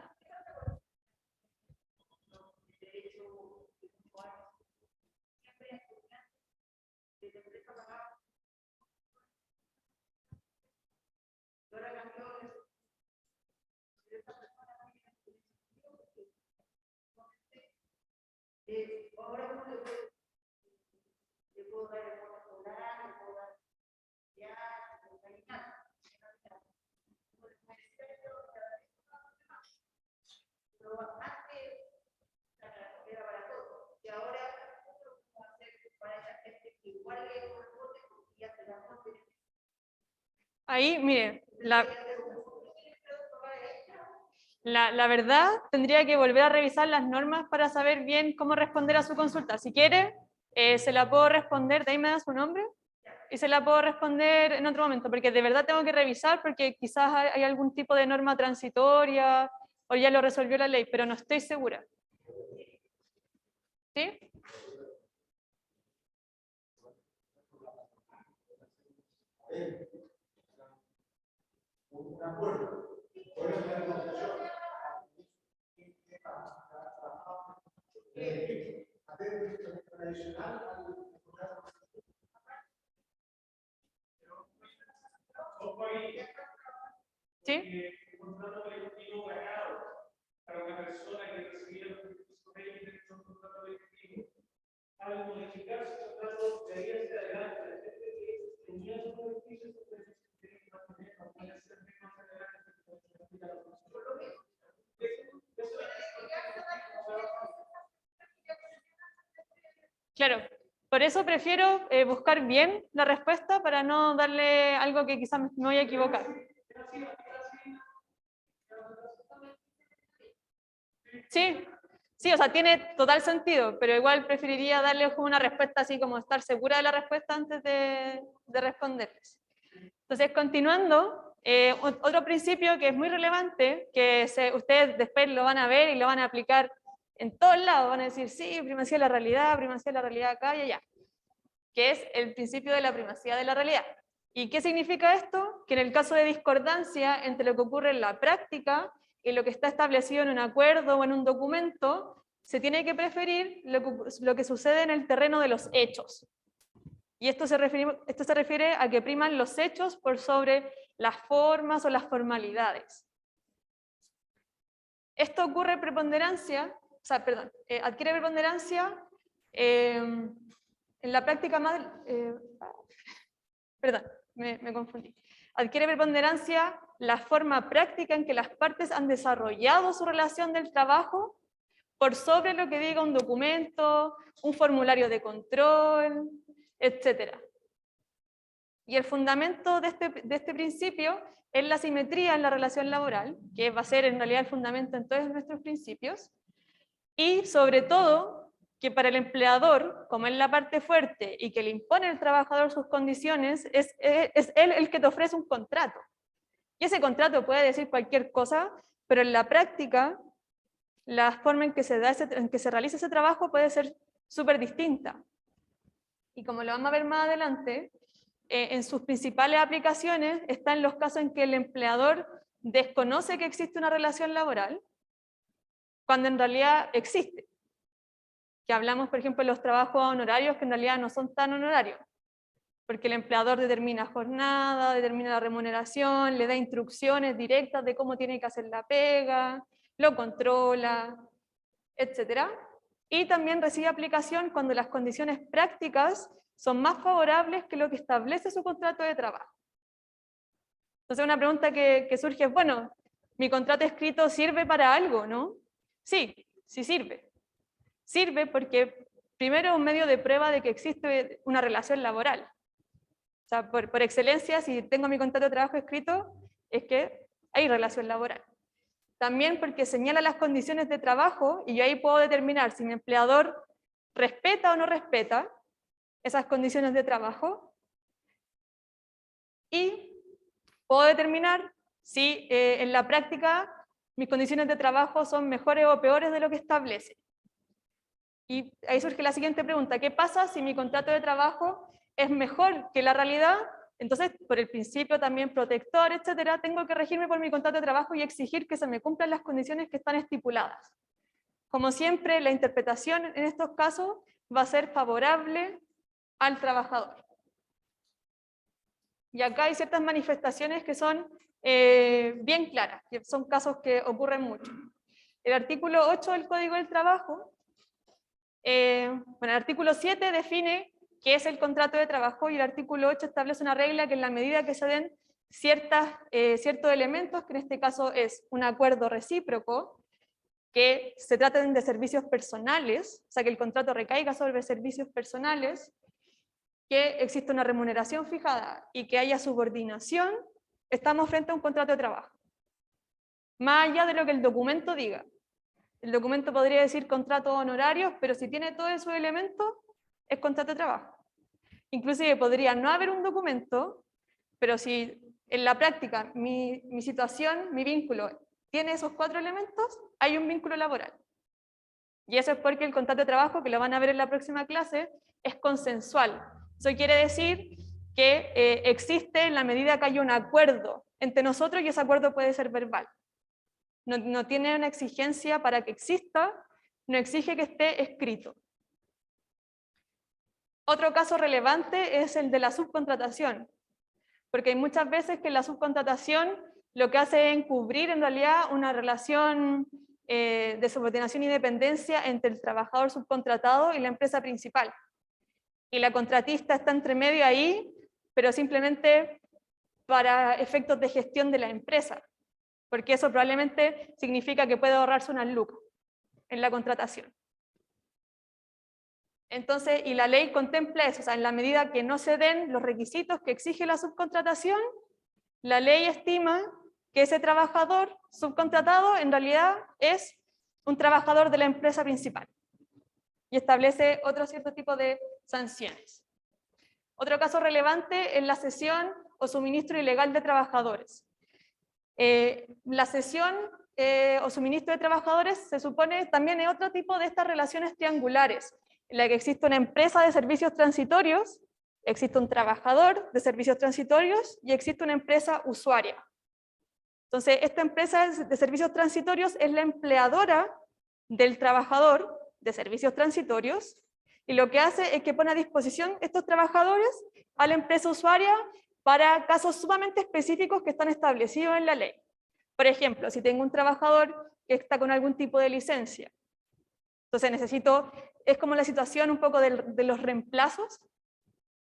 ahora cómo le puedo dar el bono escolar, le puedo dar ya, caminar. Pero antes era para todo. Y ahora, ¿cómo hacer para esa gente que igual le corresponde porque ya se la muerte? Ahí, mire, la verdad, tendría que volver a revisar las normas para saber bien cómo responder a su consulta. Si quiere, se la puedo responder, de ahí me da su nombre, y se la puedo responder en otro momento, porque de verdad tengo que revisar, porque quizás hay algún tipo de norma transitoria, o ya lo resolvió la ley, pero no estoy segura. ¿Sí? Un acuerdo. Por eso la negociación. Tradicional ¿Sí? Un contrato colectivo ganado para una persona que recibía los beneficios de un contrato colectivo. Al modificar su contrato de ahí hacia adelante, la gente que tenía sus beneficios, tiene que mantener, no puede ser más adelante. Claro, por eso prefiero buscar bien la respuesta para no darle algo que quizás me voy a equivocar. Sí, sí, o sea, tiene total sentido, pero igual preferiría darle una respuesta así como estar segura de la respuesta antes de responderles. Entonces, continuando, otro principio que es muy relevante, que ustedes después lo van a ver y lo van a aplicar en todos lados, van a decir, sí, primacía de la realidad acá y allá, que es el principio de la primacía de la realidad. ¿Y qué significa esto? Que en el caso de discordancia entre lo que ocurre en la práctica y lo que está establecido en un acuerdo o en un documento, se tiene que preferir lo que sucede en el terreno de los hechos. Y esto se refiere a que priman los hechos por sobre las formas o las formalidades. Esto ocurre adquiere preponderancia en la práctica más... me confundí. Adquiere preponderancia la forma práctica en que las partes han desarrollado su relación del trabajo por sobre lo que diga un documento, un formulario de control, etc. Y el fundamento de este principio es la simetría en la relación laboral, que va a ser en realidad el fundamento en todos nuestros principios, y sobre todo que para el empleador, como es la parte fuerte y que le impone al trabajador sus condiciones, es él el que te ofrece un contrato. Y ese contrato puede decir cualquier cosa, pero en la práctica, la forma en que se realiza ese trabajo puede ser súper distinta. Y como lo vamos a ver más adelante, en sus principales aplicaciones están los casos en que el empleador desconoce que existe una relación laboral, cuando en realidad existe. Que hablamos, por ejemplo, de los trabajos honorarios, que en realidad no son tan honorarios, porque el empleador determina jornada, determina la remuneración, le da instrucciones directas de cómo tiene que hacer la pega, lo controla, etc. Y también recibe aplicación cuando las condiciones prácticas son más favorables que lo que establece su contrato de trabajo. Entonces una pregunta que surge es, bueno, ¿mi contrato escrito sirve para algo, no? Sí, sí sirve. Sirve porque primero es un medio de prueba de que existe una relación laboral. O sea, por excelencia, si tengo mi contrato de trabajo escrito, es que hay relación laboral. También porque señala las condiciones de trabajo y yo ahí puedo determinar si mi empleador respeta o no respeta esas condiciones de trabajo, y puedo determinar si en la práctica mis condiciones de trabajo son mejores o peores de lo que establece. Y ahí surge la siguiente pregunta: ¿qué pasa si mi contrato de trabajo es mejor que la realidad? Entonces, por el principio también protector, etcétera, tengo que regirme por mi contrato de trabajo y exigir que se me cumplan las condiciones que están estipuladas. Como siempre, la interpretación en estos casos va a ser favorable al trabajador. Y acá hay ciertas manifestaciones que son bien claras, que son casos que ocurren mucho. El artículo 8 del Código del Trabajo, el artículo 7 define qué es el contrato de trabajo, y el artículo 8 establece una regla que en la medida que se den ciertos elementos, que en este caso es un acuerdo recíproco, que se traten de servicios personales, o sea que el contrato recaiga sobre servicios personales, que existe una remuneración fijada y que haya subordinación, estamos frente a un contrato de trabajo. Más allá de lo que el documento diga. El documento podría decir contrato honorarios, pero si tiene todos esos elementos, es contrato de trabajo. Inclusive podría no haber un documento, pero si en la práctica mi situación, mi vínculo, tiene esos 4 elementos, hay un vínculo laboral. Y eso es porque el contrato de trabajo, que lo van a ver en la próxima clase, es consensual. Eso quiere decir que existe en la medida que haya un acuerdo entre nosotros, y ese acuerdo puede ser verbal. No tiene una exigencia para que exista, no exige que esté escrito. Otro caso relevante es el de la subcontratación, porque hay muchas veces que la subcontratación lo que hace es encubrir en realidad una relación de subordinación y dependencia entre el trabajador subcontratado y la empresa principal. Y la contratista está entre medio ahí, pero simplemente para efectos de gestión de la empresa, porque eso probablemente significa que puede ahorrarse unas lucas en la contratación. Entonces, y la ley contempla eso, o sea, en la medida que no se den los requisitos que exige la subcontratación, la ley estima que ese trabajador subcontratado en realidad es un trabajador de la empresa principal y establece otro cierto tipo de sanciones. Otro caso relevante es la cesión o suministro ilegal de trabajadores. La cesión o suministro de trabajadores se supone también es otro tipo de estas relaciones triangulares, en la que existe una empresa de servicios transitorios, existe un trabajador de servicios transitorios y existe una empresa usuaria. Entonces, esta empresa de servicios transitorios es la empleadora del trabajador de servicios transitorios, y lo que hace es que pone a disposición estos trabajadores a la empresa usuaria para casos sumamente específicos que están establecidos en la ley. Por ejemplo, si tengo un trabajador que está con algún tipo de licencia, entonces necesito, es como la situación un poco de los reemplazos.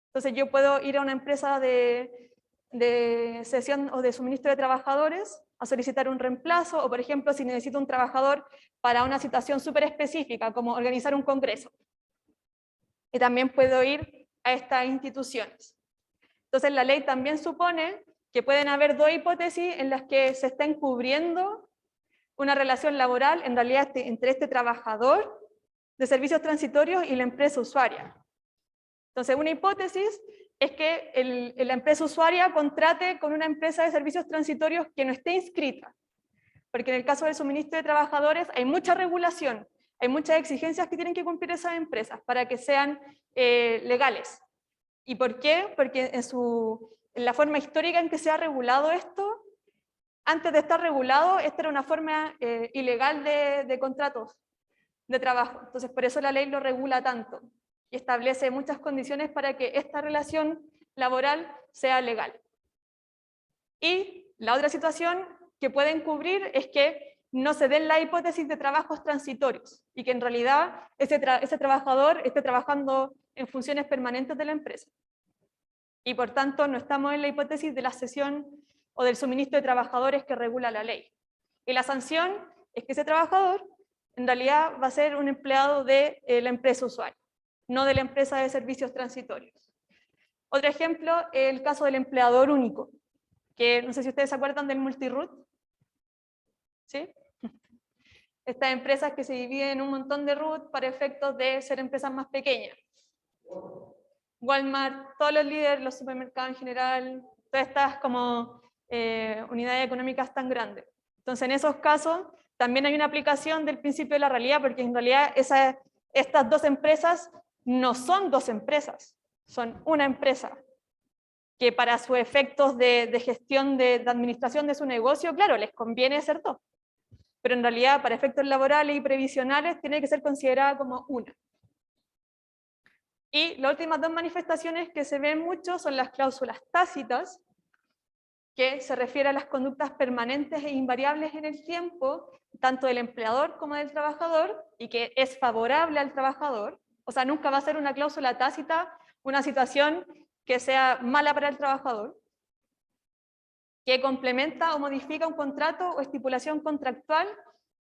Entonces yo puedo ir a una empresa de cesión o de suministro de trabajadores a solicitar un reemplazo, o por ejemplo si necesito un trabajador para una situación súper específica, como organizar un congreso. Y también puedo ir a estas instituciones. Entonces la ley también supone que pueden haber dos hipótesis en las que se está encubriendo una relación laboral en realidad entre este trabajador de servicios transitorios y la empresa usuaria. Entonces una hipótesis es que la empresa usuaria contrate con una empresa de servicios transitorios que no esté inscrita, porque en el caso del suministro de trabajadores hay mucha regulación, hay muchas exigencias que tienen que cumplir esas empresas para que sean legales. ¿Y por qué? Porque en la forma histórica en que se ha regulado esto, antes de estar regulado, esta era una forma ilegal de contratos de trabajo. Entonces, por eso la ley lo regula tanto y establece muchas condiciones para que esta relación laboral sea legal. Y la otra situación que pueden cubrir es que no se den la hipótesis de trabajos transitorios y que en realidad ese trabajador esté trabajando en funciones permanentes de la empresa. Y por tanto no estamos en la hipótesis de la cesión o del suministro de trabajadores que regula la ley. Y la sanción es que ese trabajador en realidad va a ser un empleado de la empresa usuaria, no de la empresa de servicios transitorios. Otro ejemplo, el caso del empleador único, que no sé si ustedes se acuerdan del multiroot. ¿Sí? Estas empresas que se dividen en un montón de root para efectos de ser empresas más pequeñas. Walmart, todos los líderes, los supermercados en general, todas estas como unidades económicas tan grandes. Entonces en esos casos también hay una aplicación del principio de la realidad, porque en realidad estas dos empresas no son dos empresas, son una empresa, que para sus efectos de gestión, de administración de su negocio, claro, les conviene ser dos. Pero en realidad para efectos laborales y previsionales tiene que ser considerada como una. Y las últimas dos manifestaciones que se ven mucho son las cláusulas tácitas, que se refiere a las conductas permanentes e invariables en el tiempo, tanto del empleador como del trabajador, y que es favorable al trabajador. O sea, nunca va a ser una cláusula tácita una situación que sea mala para el trabajador, que complementa o modifica un contrato o estipulación contractual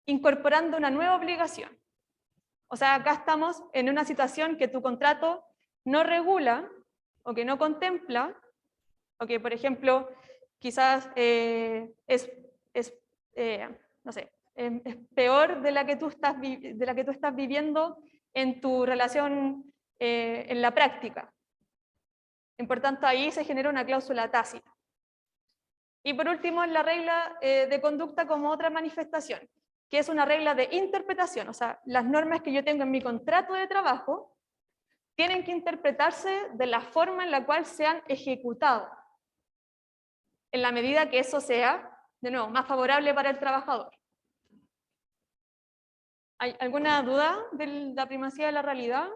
incorporando una nueva obligación. O sea, acá estamos en una situación que tu contrato no regula o que no contempla, o que, por ejemplo, quizás es peor de la que tú estás viviendo en tu relación en la práctica. Y por tanto, ahí se genera una cláusula tácita. Y por último, la regla de conducta como otra manifestación, que es una regla de interpretación. O sea, las normas que yo tengo en mi contrato de trabajo tienen que interpretarse de la forma en la cual se han ejecutado, en la medida que eso sea, de nuevo, más favorable para el trabajador. ¿Hay alguna duda de la primacía de la realidad?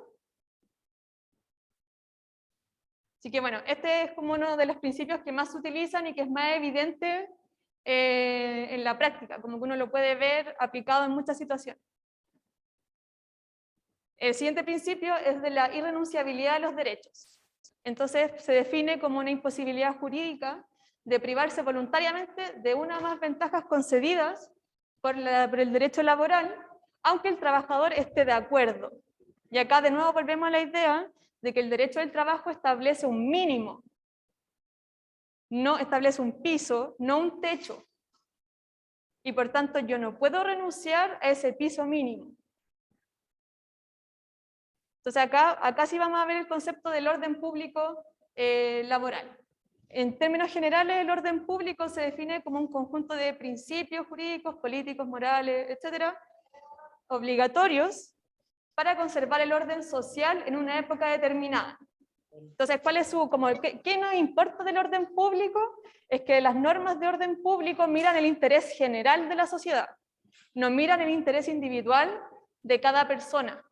Así que bueno, este es como uno de los principios que más se utilizan y que es más evidente en la práctica, como que uno lo puede ver aplicado en muchas situaciones. El siguiente principio es de la irrenunciabilidad de los derechos. Entonces se define como una imposibilidad jurídica de privarse voluntariamente de una o más ventajas concedidas por el derecho laboral, aunque el trabajador esté de acuerdo. Y acá de nuevo volvemos a la idea de que el derecho del trabajo establece un mínimo, no establece un piso, no un techo. Y por tanto yo no puedo renunciar a ese piso mínimo. Entonces acá sí vamos a ver el concepto del orden público laboral. En términos generales, el orden público se define como un conjunto de principios jurídicos, políticos, morales, etcétera, obligatorios para conservar el orden social en una época determinada. Entonces, ¿cuál es qué nos importa del orden público? Es que las normas de orden público miran el interés general de la sociedad, no miran el interés individual de cada persona.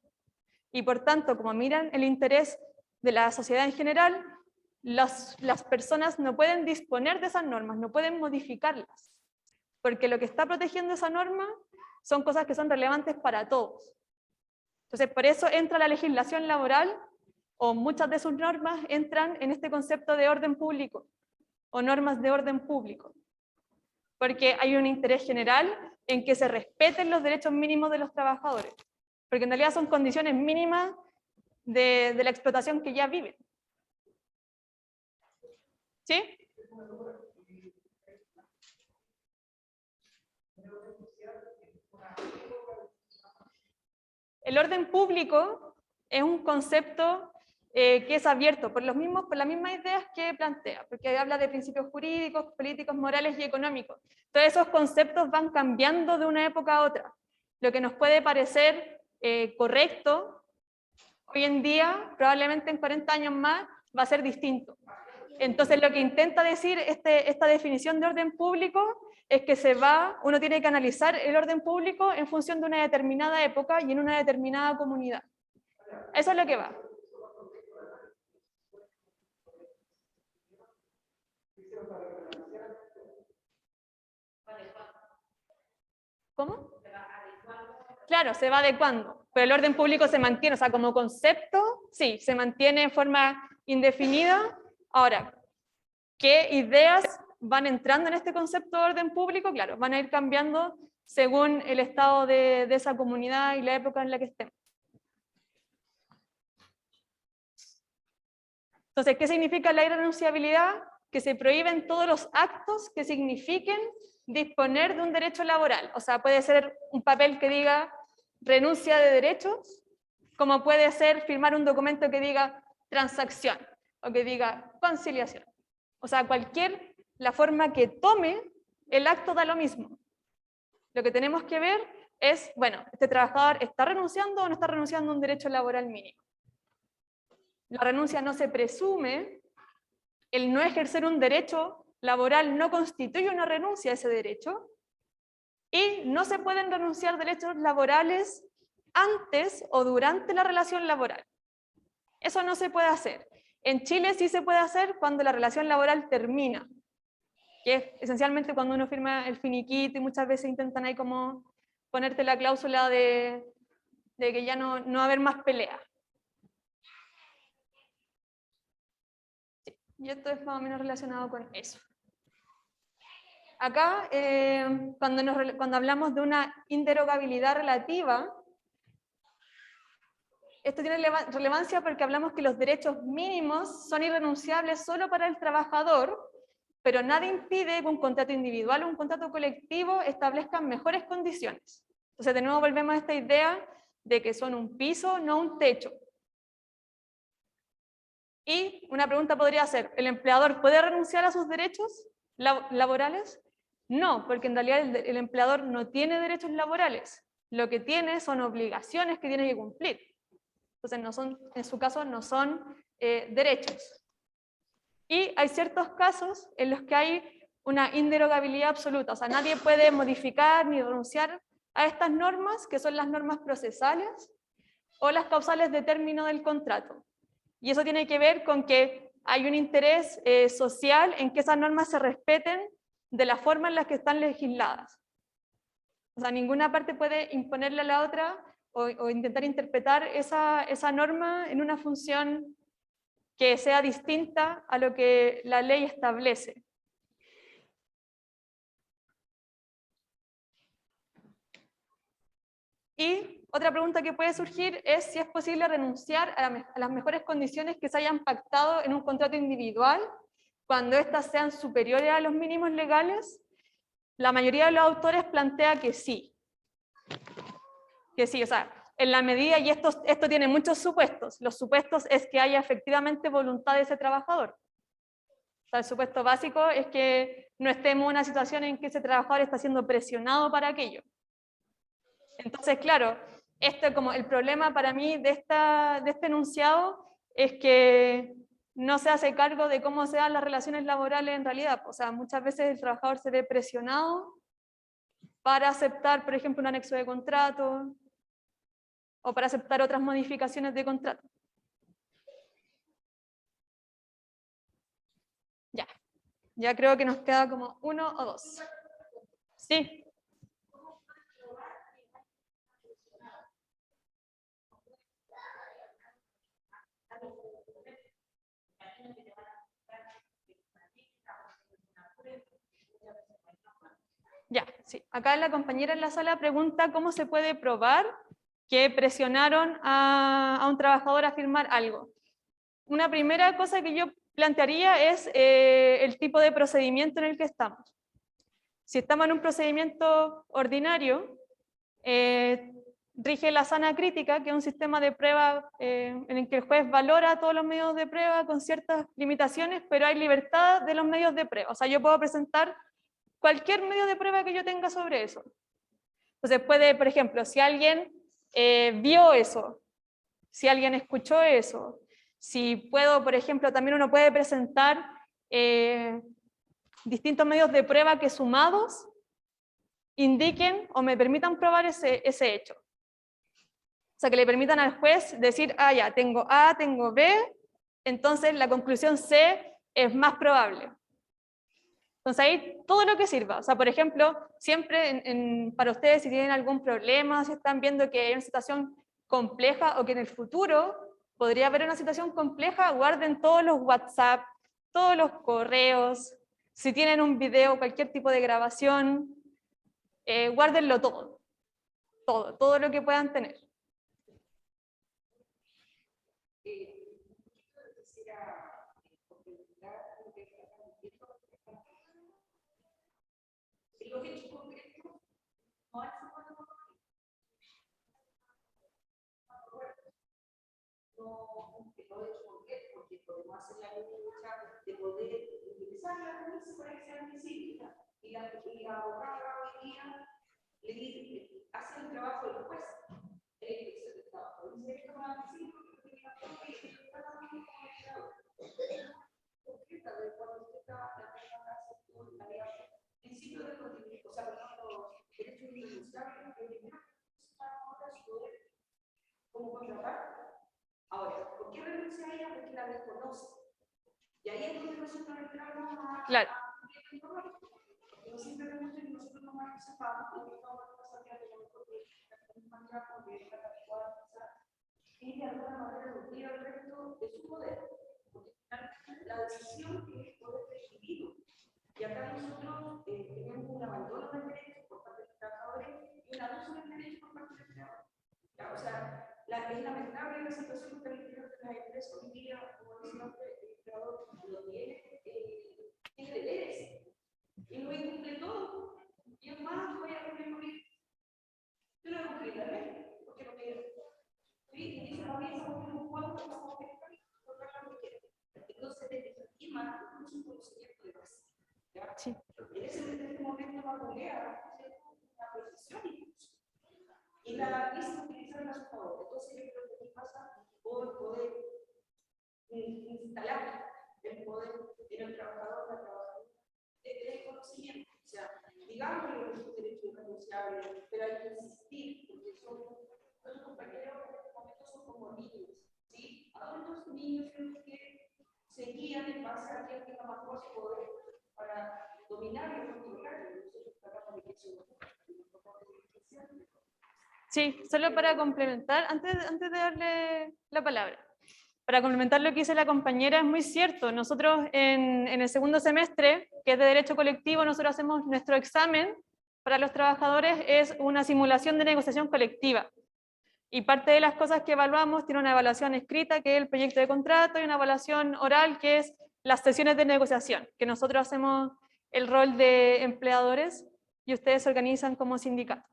Y por tanto, como miran el interés de la sociedad en general, las personas no pueden disponer de esas normas, no pueden modificarlas, porque lo que está protegiendo esa norma son cosas que son relevantes para todos. Entonces, por eso entra la legislación laboral, o muchas de sus normas entran en este concepto de orden público, o normas de orden público, porque hay un interés general en que se respeten los derechos mínimos de los trabajadores, porque en realidad son condiciones mínimas de la explotación que ya viven. ¿Sí? El orden público es un concepto que es abierto por las mismas ideas que plantea, porque habla de principios jurídicos, políticos, morales y económicos. Todos esos conceptos van cambiando de una época a otra. Lo que nos puede parecer correcto hoy en día, probablemente en 40 años más, va a ser distinto. Entonces, lo que intenta decir esta definición de orden público es que uno tiene que analizar el orden público en función de una determinada época y en una determinada comunidad. Eso es lo que va. ¿Cómo? Claro, se va adecuando, pero el orden público se mantiene, o sea, como concepto, sí, se mantiene en forma indefinida. Ahora, ¿qué ideas van entrando en este concepto de orden público? Claro, van a ir cambiando según el estado de esa comunidad y la época en la que estemos. Entonces, ¿qué significa la irrenunciabilidad? Que se prohíben todos los actos que signifiquen disponer de un derecho laboral. O sea, puede ser un papel que diga renuncia de derechos, como puede ser firmar un documento que diga transacción o que diga conciliación. O sea, la forma que tome el acto da lo mismo. Lo que tenemos que ver es, bueno, ¿este trabajador está renunciando o no está renunciando a un derecho laboral mínimo? La renuncia no se presume, el no ejercer un derecho laboral no constituye una renuncia a ese derecho, y no se pueden renunciar derechos laborales antes o durante la relación laboral. Eso no se puede hacer. En Chile sí se puede hacer cuando la relación laboral termina, que es esencialmente cuando uno firma el finiquito, y muchas veces intentan ahí como ponerte la cláusula de que ya no va a haber más pelea. Sí, y esto es más o menos relacionado con eso. Acá, cuando hablamos de una inderogabilidad relativa, esto tiene relevancia porque hablamos que los derechos mínimos son irrenunciables solo para el trabajador, pero nada impide que un contrato individual o un contrato colectivo establezcan mejores condiciones. Entonces, de nuevo volvemos a esta idea de que son un piso, no un techo. Y una pregunta podría ser, ¿el empleador puede renunciar a sus derechos laborales? No, porque en realidad el empleador no tiene derechos laborales. Lo que tiene son obligaciones que tiene que cumplir. Entonces, en su caso, no son derechos. Y hay ciertos casos en los que hay una inderogabilidad absoluta. O sea, nadie puede modificar ni renunciar a estas normas, que son las normas procesales o las causales de término del contrato. Y eso tiene que ver con que hay un interés social en que esas normas se respeten de la forma en la que están legisladas. O sea, ninguna parte puede imponerle a la otra o intentar interpretar esa norma en una función que sea distinta a lo que la ley establece. Y otra pregunta que puede surgir es si es posible renunciar a las mejores condiciones que se hayan pactado en un contrato individual cuando éstas sean superiores a los mínimos legales. La mayoría de los autores plantea que sí. Que sí, o sea, en la medida, y esto tiene muchos supuestos, los supuestos es que haya efectivamente voluntad de ese trabajador. O sea, el supuesto básico es que no estemos en una situación en que ese trabajador está siendo presionado para aquello. Entonces, claro, como el problema para mí de este enunciado es que no se hace cargo de cómo se dan las relaciones laborales en realidad. O sea, muchas veces el trabajador se ve presionado para aceptar, por ejemplo, un anexo de contrato o para aceptar otras modificaciones de contrato. Ya creo que nos queda como 1 o 2. Sí. Ya, sí. Acá la compañera en la sala pregunta cómo se puede probar que presionaron a un trabajador a firmar algo. Una primera cosa que yo plantearía es el tipo de procedimiento en el que estamos. Si estamos en un procedimiento ordinario, rige la sana crítica, que es un sistema de prueba en el que el juez valora todos los medios de prueba con ciertas limitaciones, pero hay libertad de los medios de prueba. O sea, yo puedo presentar cualquier medio de prueba que yo tenga sobre eso. Entonces puede, por ejemplo, si alguien vio eso, si alguien escuchó eso, si puedo, por ejemplo, también uno puede presentar distintos medios de prueba que sumados indiquen o me permitan probar ese hecho. O sea, que le permitan al juez decir, ah, ya, tengo A, tengo B, entonces la conclusión C es más probable. Entonces ahí todo lo que sirva. O sea, por ejemplo, siempre para ustedes si tienen algún problema, si están viendo que hay una situación compleja o que en el futuro podría haber una situación compleja, guarden todos los WhatsApp, todos los correos, si tienen un video, cualquier tipo de grabación, guárdenlo todo. Todo lo que puedan tener. Los hechos concretos no han sido no hecho concreto, porque podemos hacer la lucha de poder utilizar la justicia para que sea visible. Y la abogada hoy día le hace el trabajo del juez. Él hizo el trabajo. Dice esto no es visible porque tiene la forma y está dando concreta de cuando usted está la persona hace su tarea. Principio de continuidad, o sea, por ejemplo, derechos irrenunciables, que primero ahora su poder como contraparte. Ahora, ¿por qué renuncia a ella? Porque la desconoce. Y ahí es donde nosotros entramos a... Claro. No simplemente nosotros no participamos, porque estamos en una salida de la mejor manera, porque la capital y de alguna manera nutrir el resto de su poder. Porque la decisión es el poder del individuo. Y acá nosotros tenemos un abandono del derecho por parte de los trabajadores y un abuso del derecho por parte del empleador. O sea, es lamentable la situación que el interior de las empresas hoy día, como decía el empleador, lo tiene deberes y lo incumple todo. Y es más, voy a poner conmigo. Yo lo cumplí también, porque lo que y dice la mesa, porque no jugamos con la entonces, desde aquí más, incluso un conocimiento de base. Sí. En ese momento va a poner una precisión incluso. Y la quise utilizar a su favor. Entonces, yo creo que aquí pasa por poder instalar el poder en el trabajador, la trabajadora, de conocimiento. O sea, digamos que es un derecho irrenunciable, pero hay que insistir, porque son los compañeros que en este momento son como niños, ¿sí? Adultos niños que se guían en base a quien tenga más fuerza y poder para dominar y controlar. Nosotros tratamos de que eso Sí, solo para complementar, antes de darle la palabra, para complementar lo que dice la compañera, es muy cierto. Nosotros en el segundo semestre, que es de Derecho Colectivo, nosotros hacemos nuestro examen para los trabajadores, es una simulación de negociación colectiva. Y parte de las cosas que evaluamos tiene una evaluación escrita, que es el proyecto de contrato, y una evaluación oral, que es las sesiones de negociación, que nosotros hacemos el rol de empleadores y ustedes se organizan como sindicato.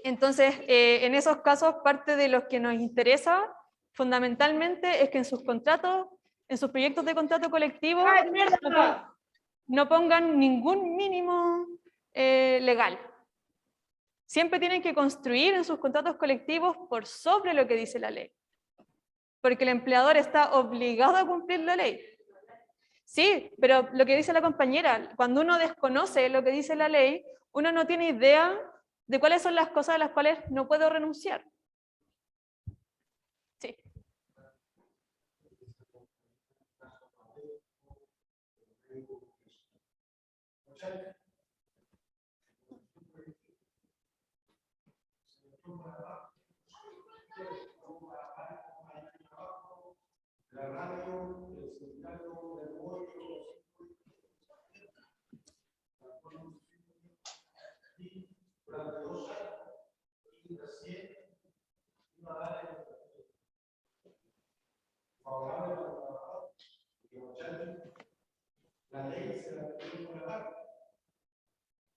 Entonces, en esos casos, parte de lo que nos interesa fundamentalmente es que en sus contratos, en sus proyectos de contrato colectivo, no pongan ningún mínimo legal. Siempre tienen que construir en sus contratos colectivos por sobre lo que dice la ley. Porque el empleador está obligado a cumplir la ley. Sí, pero lo que dice la compañera, cuando uno desconoce lo que dice la ley, uno no tiene idea de cuáles son las cosas a las cuales no puedo renunciar. Sí.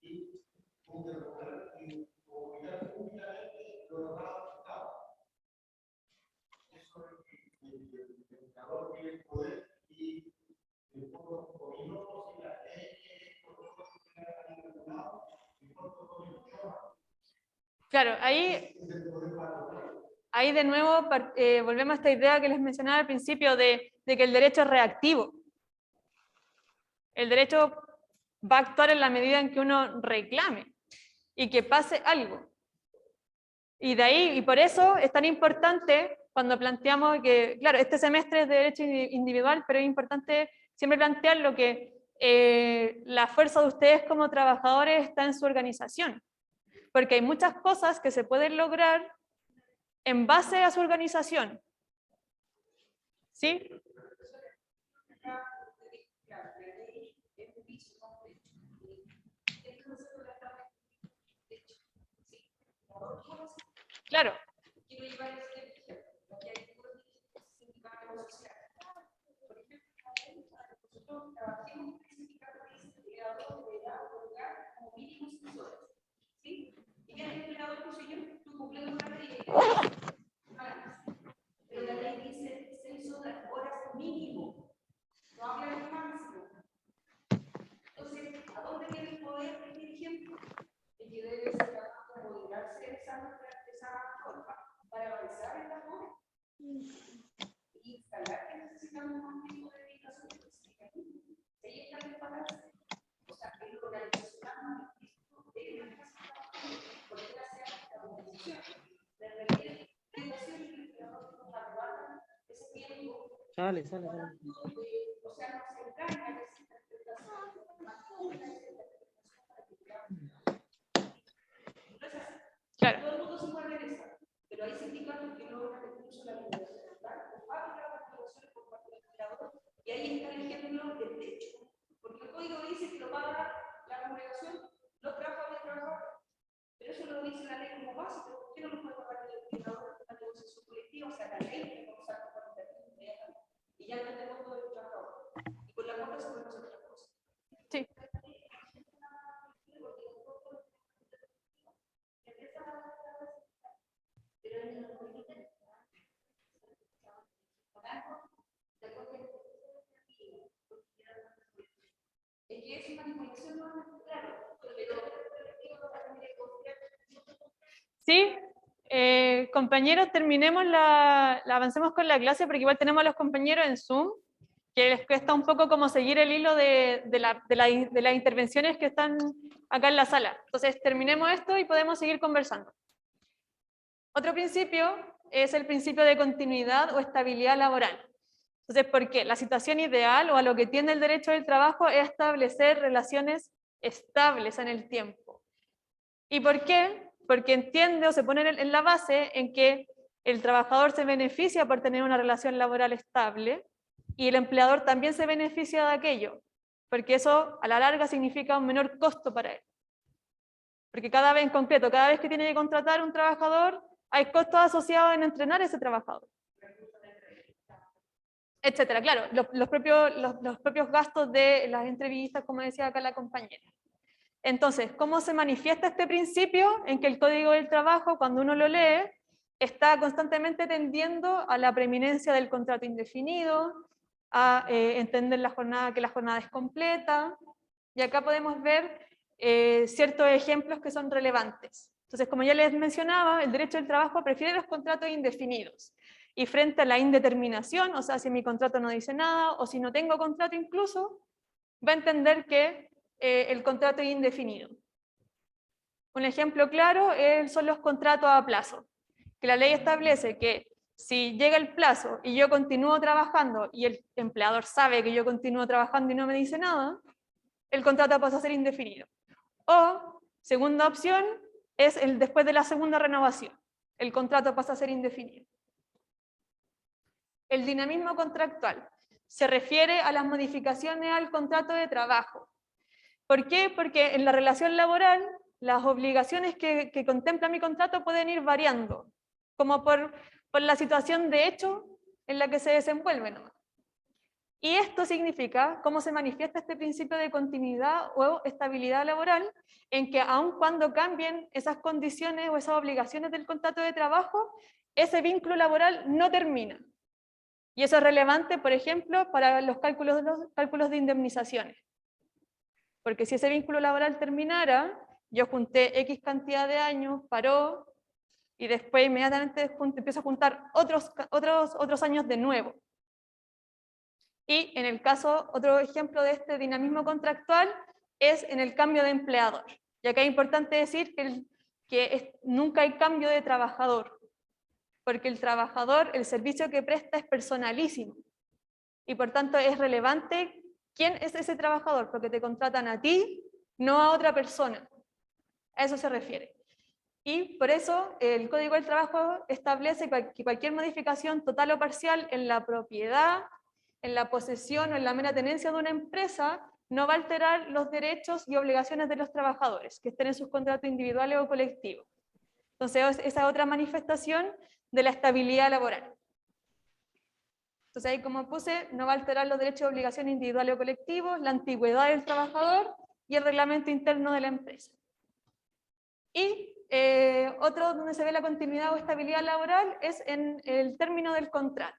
y un derrocar y comunicar públicamente lo logrado del Estado. Eso es que el empleador tiene el poder y el fondo gobierno y la ley que han regulado el fondo gobierno. Claro, ahí de nuevo volvemos a esta idea que les mencionaba al principio de que el derecho es reactivo. El derecho va a actuar en la medida en que uno reclame y que pase algo. Y de ahí, y por eso es tan importante cuando planteamos que, claro, este semestre es de derecho individual, pero es importante siempre plantear lo que la fuerza de ustedes como trabajadores está en su organización. Porque hay muchas cosas que se pueden lograr en base a su organización. ¿Sí? Claro. Y viene el empleador con su yo, tú cumples una ley, pero la ley dice 6 horas mínimo, no habla de máximo. Entonces, ¿a dónde viene el poder del dirigente? El que debe ser capaz de moderarse de esa forma para avanzar en la forma y instalar que necesitamos más tiempo de dedicación específica. Ahí está el balance. O sea, el organizacional debe necesitar porque gracias a la organización de requiere dedicación y que el creador nos aguarda ese tiempo. Sale. O sea, nos encarga de esa interpretación más pura esa interpretación para que claro. todo el mundo se puede regresar, pero hay sindicatos que logran incluso la liberación total o pagan las regulaciones por parte del empleador y ahí está el ejemplo del techo, porque el código dice que lo paga la congregación los trabajadores y trabajadoras, pero eso lo dice la ley como básico. ¿Por qué no lo puede pagar el empleador en la negociación colectiva? O sea, la ley que vamos a comprometer inmediatamente y ya no tenemos todo el trabajador y con la cuota se pueden hacer otras cosas. Sí. Sí, compañeros, terminemos avancemos con la clase porque igual tenemos a los compañeros en Zoom, que les cuesta un poco como seguir el hilo de las intervenciones que están acá en la sala. Entonces terminemos esto y podemos seguir conversando. Otro principio es el principio de continuidad o estabilidad laboral. Entonces, ¿por qué? La situación ideal o a lo que tiende el derecho del trabajo es establecer relaciones estables en el tiempo. ¿Y por qué? Porque entiende o se pone en la base en que el trabajador se beneficia por tener una relación laboral estable y el empleador también se beneficia de aquello, porque eso a la larga significa un menor costo para él. Porque cada vez en concreto, cada vez que tiene que contratar un trabajador, hay costos asociados en entrenar a ese trabajador. Etcétera. Claro, los propios gastos de las entrevistas, como decía acá la compañera. Entonces, ¿cómo se manifiesta este principio? En que el Código del Trabajo, cuando uno lo lee, está constantemente tendiendo a la preeminencia del contrato indefinido, a entender que la jornada es completa, y acá podemos ver ciertos ejemplos que son relevantes. Entonces, como ya les mencionaba, el derecho del trabajo prefiere los contratos indefinidos, y frente a la indeterminación, o sea, si mi contrato no dice nada, o si no tengo contrato incluso, va a entender que el contrato es indefinido. Un ejemplo claro son los contratos a plazo, que la ley establece que si llega el plazo y yo continúo trabajando y el empleador sabe que yo continúo trabajando y no me dice nada, el contrato pasa a ser indefinido. O, segunda opción, es después de la segunda renovación, el contrato pasa a ser indefinido. El dinamismo contractual se refiere a las modificaciones al contrato de trabajo. ¿Por qué? Porque en la relación laboral las obligaciones que contempla mi contrato pueden ir variando, como por la situación de hecho en la que se desenvuelve nomás. Y esto significa cómo se manifiesta este principio de continuidad o estabilidad laboral, en que aun cuando cambien esas condiciones o esas obligaciones del contrato de trabajo, ese vínculo laboral no termina. Y eso es relevante, por ejemplo, para los cálculos de indemnizaciones. Porque si ese vínculo laboral terminara, yo junté X cantidad de años, paró, y después inmediatamente empiezo a juntar otros años de nuevo. Y en el caso, otro ejemplo de este dinamismo contractual es en el cambio de empleador. Y acá es importante decir que nunca hay cambio de trabajador, porque el trabajador, el servicio que presta es personalísimo. Y por tanto es relevante quién es ese trabajador, porque te contratan a ti, no a otra persona. A eso se refiere. Y por eso el Código del Trabajo establece que cualquier modificación total o parcial en la propiedad, en la posesión o en la mera tenencia de una empresa no va a alterar los derechos y obligaciones de los trabajadores que estén en sus contratos individuales o colectivos. Entonces, esa es otra manifestación de la estabilidad laboral. Entonces, ahí como puse, no va a alterar los derechos y obligaciones individuales o colectivos, la antigüedad del trabajador y el reglamento interno de la empresa. Y otro donde se ve la continuidad o estabilidad laboral es en el término del contrato.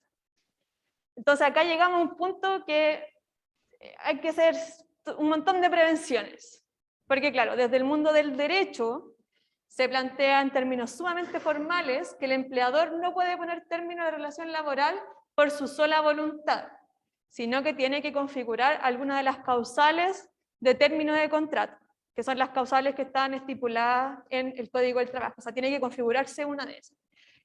Entonces acá llegamos a un punto que hay que hacer un montón de prevenciones. Porque claro, desde el mundo del derecho se plantea en términos sumamente formales que el empleador no puede poner término a la relación laboral por su sola voluntad, sino que tiene que configurar alguna de las causales de término de contrato, que son las causales que están estipuladas en el Código del Trabajo. O sea, tiene que configurarse una de esas.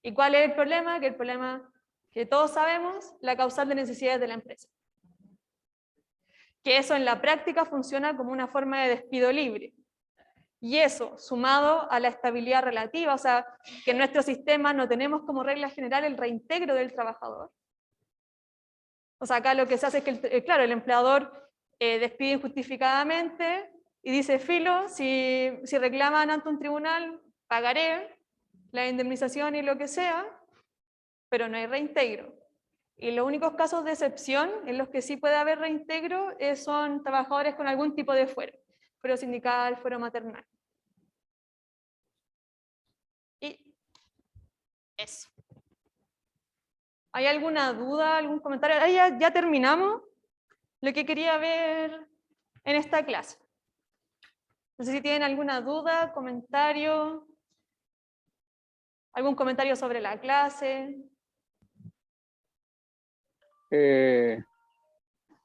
¿Y cuál es el problema? Que el problema que todos sabemos, la causal de necesidades de la empresa. Que eso en la práctica funciona como una forma de despido libre. Y eso, sumado a la estabilidad relativa, o sea, que en nuestro sistema no tenemos como regla general el reintegro del trabajador. O sea, acá lo que se hace es que, claro, el empleador despide injustificadamente y dice, filo, si reclaman ante un tribunal, pagaré la indemnización y lo que sea, pero no hay reintegro. Y los únicos casos de excepción en los que sí puede haber reintegro son trabajadores con algún tipo de fuero sindical, fuero maternal. Y eso. ¿Hay alguna duda, algún comentario? Ahí ya terminamos lo que quería ver en esta clase. No sé si tienen alguna duda, comentario, algún comentario sobre la clase.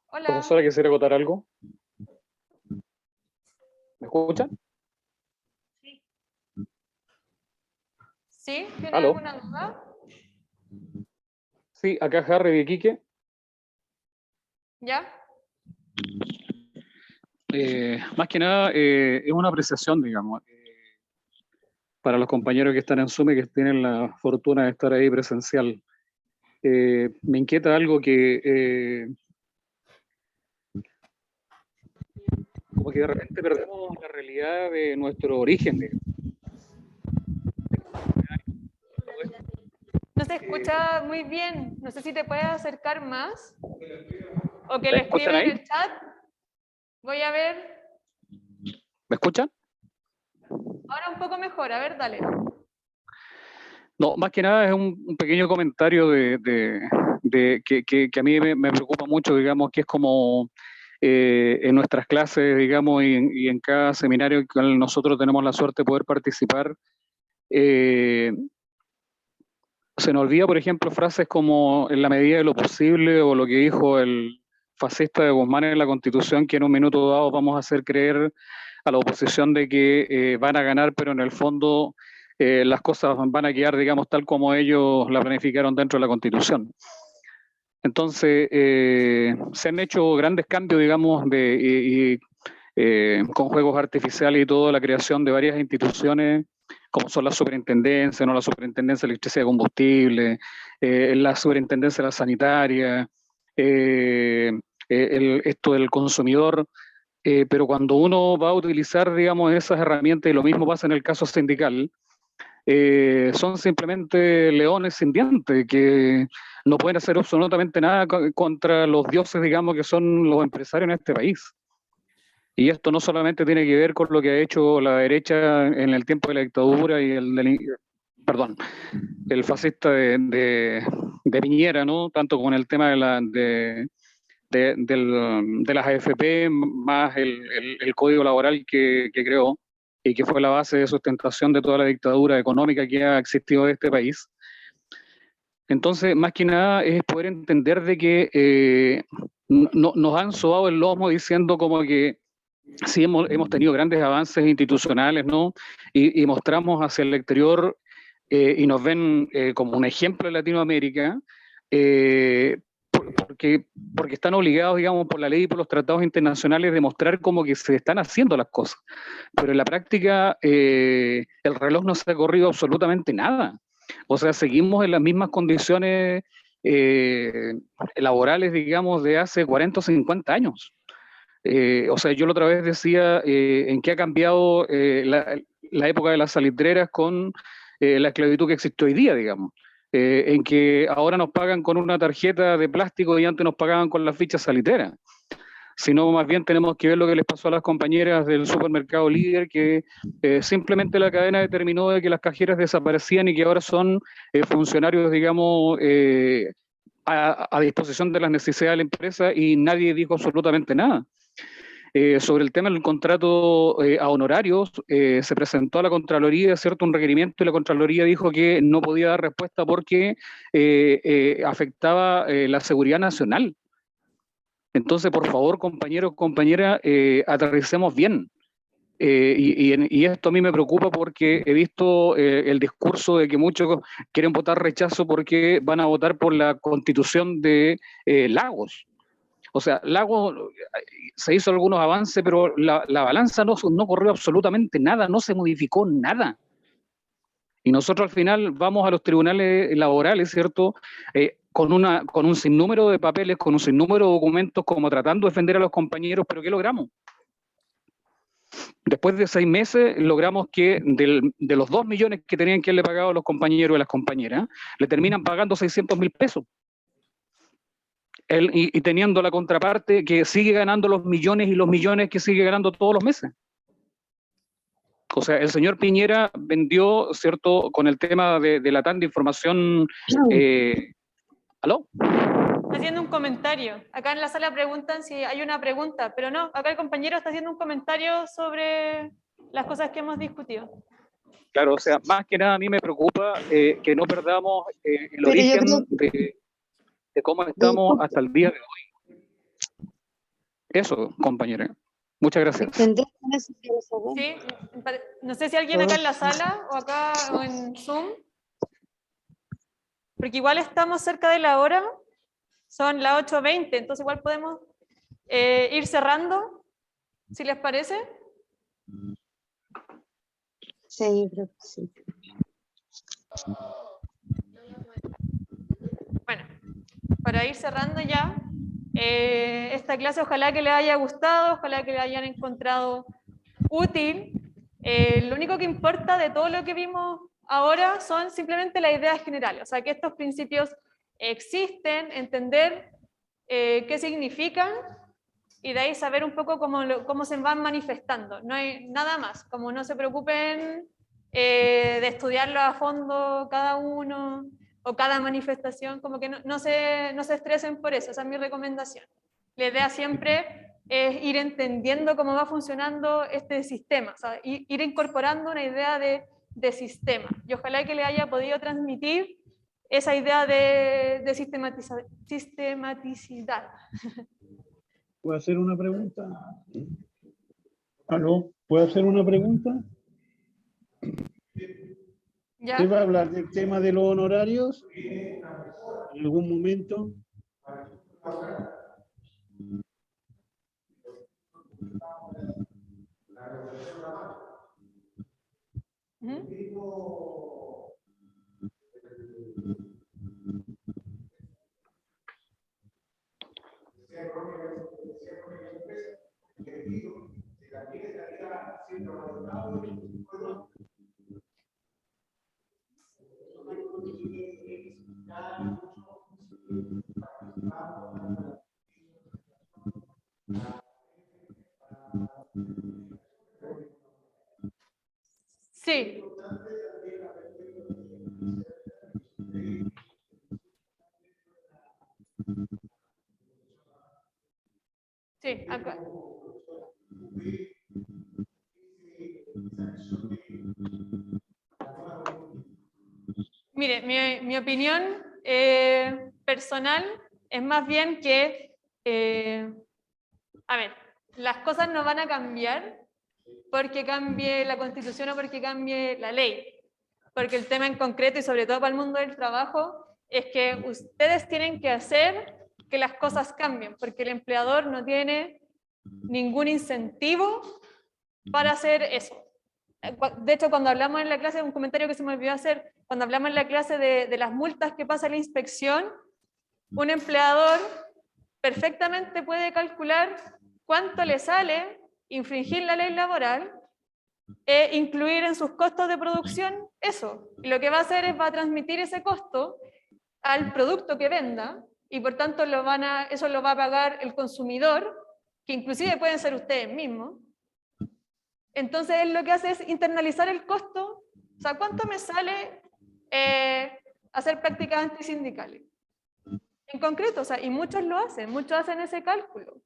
Hola. Profesora, ¿quisiera acotar algo? ¿Me escuchan? ¿Sí? ¿Tienen ¿Aló? alguna duda? Sí, acá Harry de Iquique. ¿Ya? Más que nada, es una apreciación, digamos, para los compañeros que están en Zoom y que tienen la fortuna de estar ahí presencial. Me inquieta algo que como que de repente perdemos la realidad de nuestro origen, digamos. No se escucha muy bien. No sé si te puedes acercar más. O que ¿Me lo escriban escuchan ahí? en el chat. Voy a ver. ¿Me escuchan? Ahora un poco mejor. A ver, dale. No, más que nada es un pequeño comentario que a mí me preocupa mucho, digamos, que es como en nuestras clases, digamos, y en cada seminario en el cual nosotros tenemos la suerte de poder participar, se nos olvida, por ejemplo, frases como en la medida de lo posible, o lo que dijo el fascista de Guzmán en la Constitución, que en un minuto dado vamos a hacer creer a la oposición de que van a ganar, pero en el fondo las cosas van a quedar, digamos, tal como ellos la planificaron dentro de la Constitución. Entonces, se han hecho grandes cambios, digamos, con juegos artificiales y todo, la creación de varias instituciones, como son la superintendencia, ¿no? La superintendencia de electricidad y combustible, la superintendencia de la sanitaria, esto del consumidor, pero cuando uno va a utilizar, digamos, esas herramientas, y lo mismo pasa en el caso sindical, son simplemente leones sin dientes, que no pueden hacer absolutamente nada contra los dioses, digamos, que son los empresarios en este país. Y esto no solamente tiene que ver con lo que ha hecho la derecha en el tiempo de la dictadura y el fascista de Piñera, ¿no? Tanto con el tema de las AFP, más el código laboral que creó y que fue la base de sustentación de toda la dictadura económica que ha existido en este país. Entonces, más que nada es poder entender de que nos han sobado el lomo diciendo como que sí hemos tenido grandes avances institucionales, ¿no? Y mostramos hacia el exterior y nos ven como un ejemplo de Latinoamérica, porque están obligados, digamos, por la ley y por los tratados internacionales de mostrar como que se están haciendo las cosas. Pero en la práctica el reloj no se ha corrido absolutamente nada. O sea, seguimos en las mismas condiciones laborales, digamos, de hace 40 o 50 años. O sea, yo la otra vez decía en qué ha cambiado la época de las salitreras con la esclavitud que existe hoy día, digamos. En que ahora nos pagan con una tarjeta de plástico y antes nos pagaban con las fichas salitreras. Sino más bien tenemos que ver lo que les pasó a las compañeras del supermercado Líder, que simplemente la cadena determinó de que las cajeras desaparecían y que ahora son funcionarios, digamos, a disposición de las necesidades de la empresa y nadie dijo absolutamente nada. Sobre el tema del contrato a honorarios, se presentó a la Contraloría, ¿cierto?, un requerimiento y la Contraloría dijo que no podía dar respuesta porque afectaba la seguridad nacional. Entonces, por favor, compañeros, compañeras, aterricemos bien. Y esto a mí me preocupa porque he visto el discurso de que muchos quieren votar rechazo porque van a votar por la constitución de Lagos. O sea, Lagos se hizo algunos avances, pero la balanza no corrió absolutamente nada, no se modificó nada. Y nosotros al final vamos a los tribunales laborales, ¿cierto?, con un sinnúmero de papeles, con un sinnúmero de documentos, como tratando de defender a los compañeros, pero ¿qué logramos? Después de 6 meses logramos que de los 2 millones que tenían que haberle pagado a los compañeros y a las compañeras, le terminan pagando 600.000 pesos. Y teniendo la contraparte que sigue ganando los millones y los millones que sigue ganando todos los meses. O sea, el señor Piñera vendió, ¿cierto?, con el tema de la tanta información. ¿Aló? Está haciendo un comentario. Acá en la sala preguntan si hay una pregunta, pero no, acá el compañero está haciendo un comentario sobre las cosas que hemos discutido. Claro, o sea, más que nada a mí me preocupa que no perdamos el origen de cómo estamos hasta el día de hoy. Eso, compañera. Muchas gracias. Sí, no sé si alguien acá en la sala o acá o en Zoom, porque igual estamos cerca de la hora, son las 8:20, entonces igual podemos ir cerrando, si les parece. Sí, creo que sí. Bueno, para ir cerrando ya, esta clase ojalá que les haya gustado, ojalá que la hayan encontrado útil. Lo único que importa de todo lo que vimos ahora son simplemente las ideas generales, o sea, que estos principios existen, entender qué significan y de ahí saber un poco cómo se van manifestando. No hay nada más, como no se preocupen de estudiarlo a fondo cada uno o cada manifestación, como que no se estresen por eso, esa es mi recomendación. La idea siempre es ir entendiendo cómo va funcionando este sistema, o sea, ir incorporando una idea de sistema. Y ojalá que le haya podido transmitir esa idea de sistematicidad. ¿Puedo hacer una pregunta? ¿Aló? ¿Puedo hacer una pregunta? ¿Ya? ¿Usted va a hablar del tema de los honorarios en algún momento? Sí. Sí, acá. Mire, mi opinión personal es más bien que, a ver, las cosas no van a cambiar porque cambie la Constitución o porque cambie la ley. Porque el tema en concreto, y sobre todo para el mundo del trabajo, es que ustedes tienen que hacer que las cosas cambien, porque el empleador no tiene ningún incentivo para hacer eso. De hecho, cuando hablamos en la clase, un comentario que se me olvidó hacer, cuando hablamos en la clase de las multas que pasa la inspección, un empleador perfectamente puede calcular cuánto le sale infringir la ley laboral e incluir en sus costos de producción eso. Y lo que va a hacer es va a transmitir ese costo al producto que venda, y por tanto eso lo va a pagar el consumidor, que inclusive pueden ser ustedes mismos. Entonces él lo que hace es internalizar el costo. O sea, ¿cuánto me sale hacer prácticas antisindicales? En concreto, o sea, y muchos lo hacen, muchos hacen ese cálculo.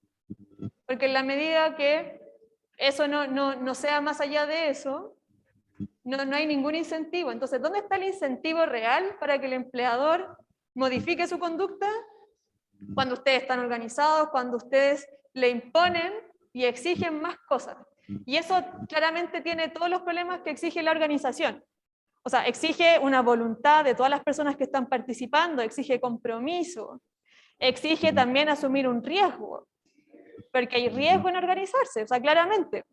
Porque en la medida que eso no sea más allá de eso, no hay ningún incentivo. Entonces, ¿dónde está el incentivo real para que el empleador modifique su conducta? Cuando ustedes están organizados, cuando ustedes le imponen y exigen más cosas. Y eso claramente tiene todos los problemas que exige la organización. O sea, exige una voluntad de todas las personas que están participando, exige compromiso, exige también asumir un riesgo, porque hay riesgo en organizarse, o sea, claramente.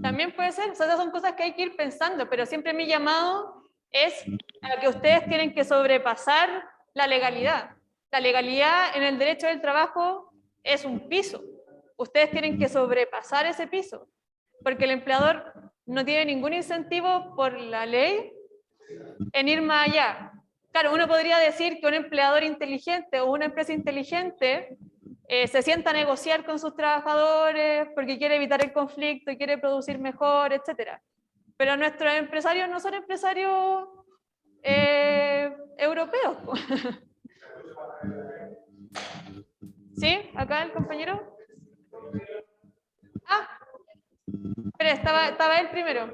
También puede ser, o sea, esas son cosas que hay que ir pensando, pero siempre mi llamado es a que ustedes tienen que sobrepasar la legalidad. La legalidad en el derecho del trabajo es un piso. Ustedes tienen que sobrepasar ese piso, porque el empleador no tiene ningún incentivo por la ley en ir más allá. Claro, uno podría decir que un empleador inteligente o una empresa inteligente se sienta a negociar con sus trabajadores porque quiere evitar el conflicto y quiere producir mejor, etc. Pero nuestros empresarios no son empresarios europeos. ¿Sí? ¿Acá el compañero? Ah, espera, estaba él primero.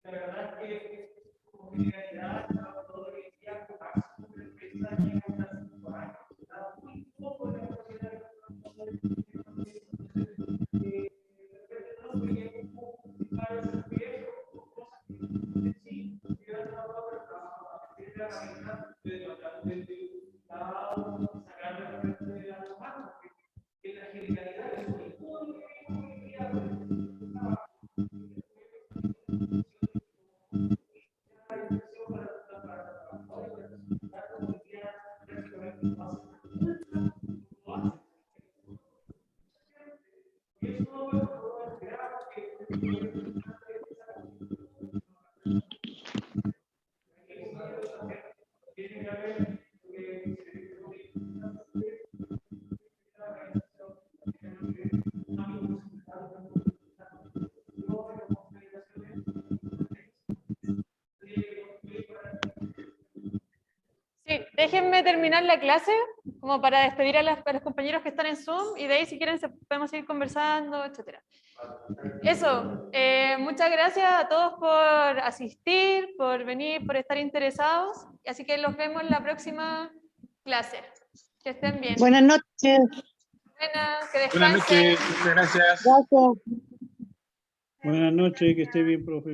La verdad es que como generalidad, todo el día muy poco de la Sí, déjenme terminar la clase como para despedir a los compañeros que están en Zoom y de ahí si quieren podemos seguir conversando, etc. Eso, muchas gracias a todos por asistir, por venir, por estar interesados, así que los vemos en la próxima clase. Que estén bien. Buenas noches. Buenas, que descansen. Buenas noches, muchas gracias. Gracias. Buenas noches, que esté bien, profe.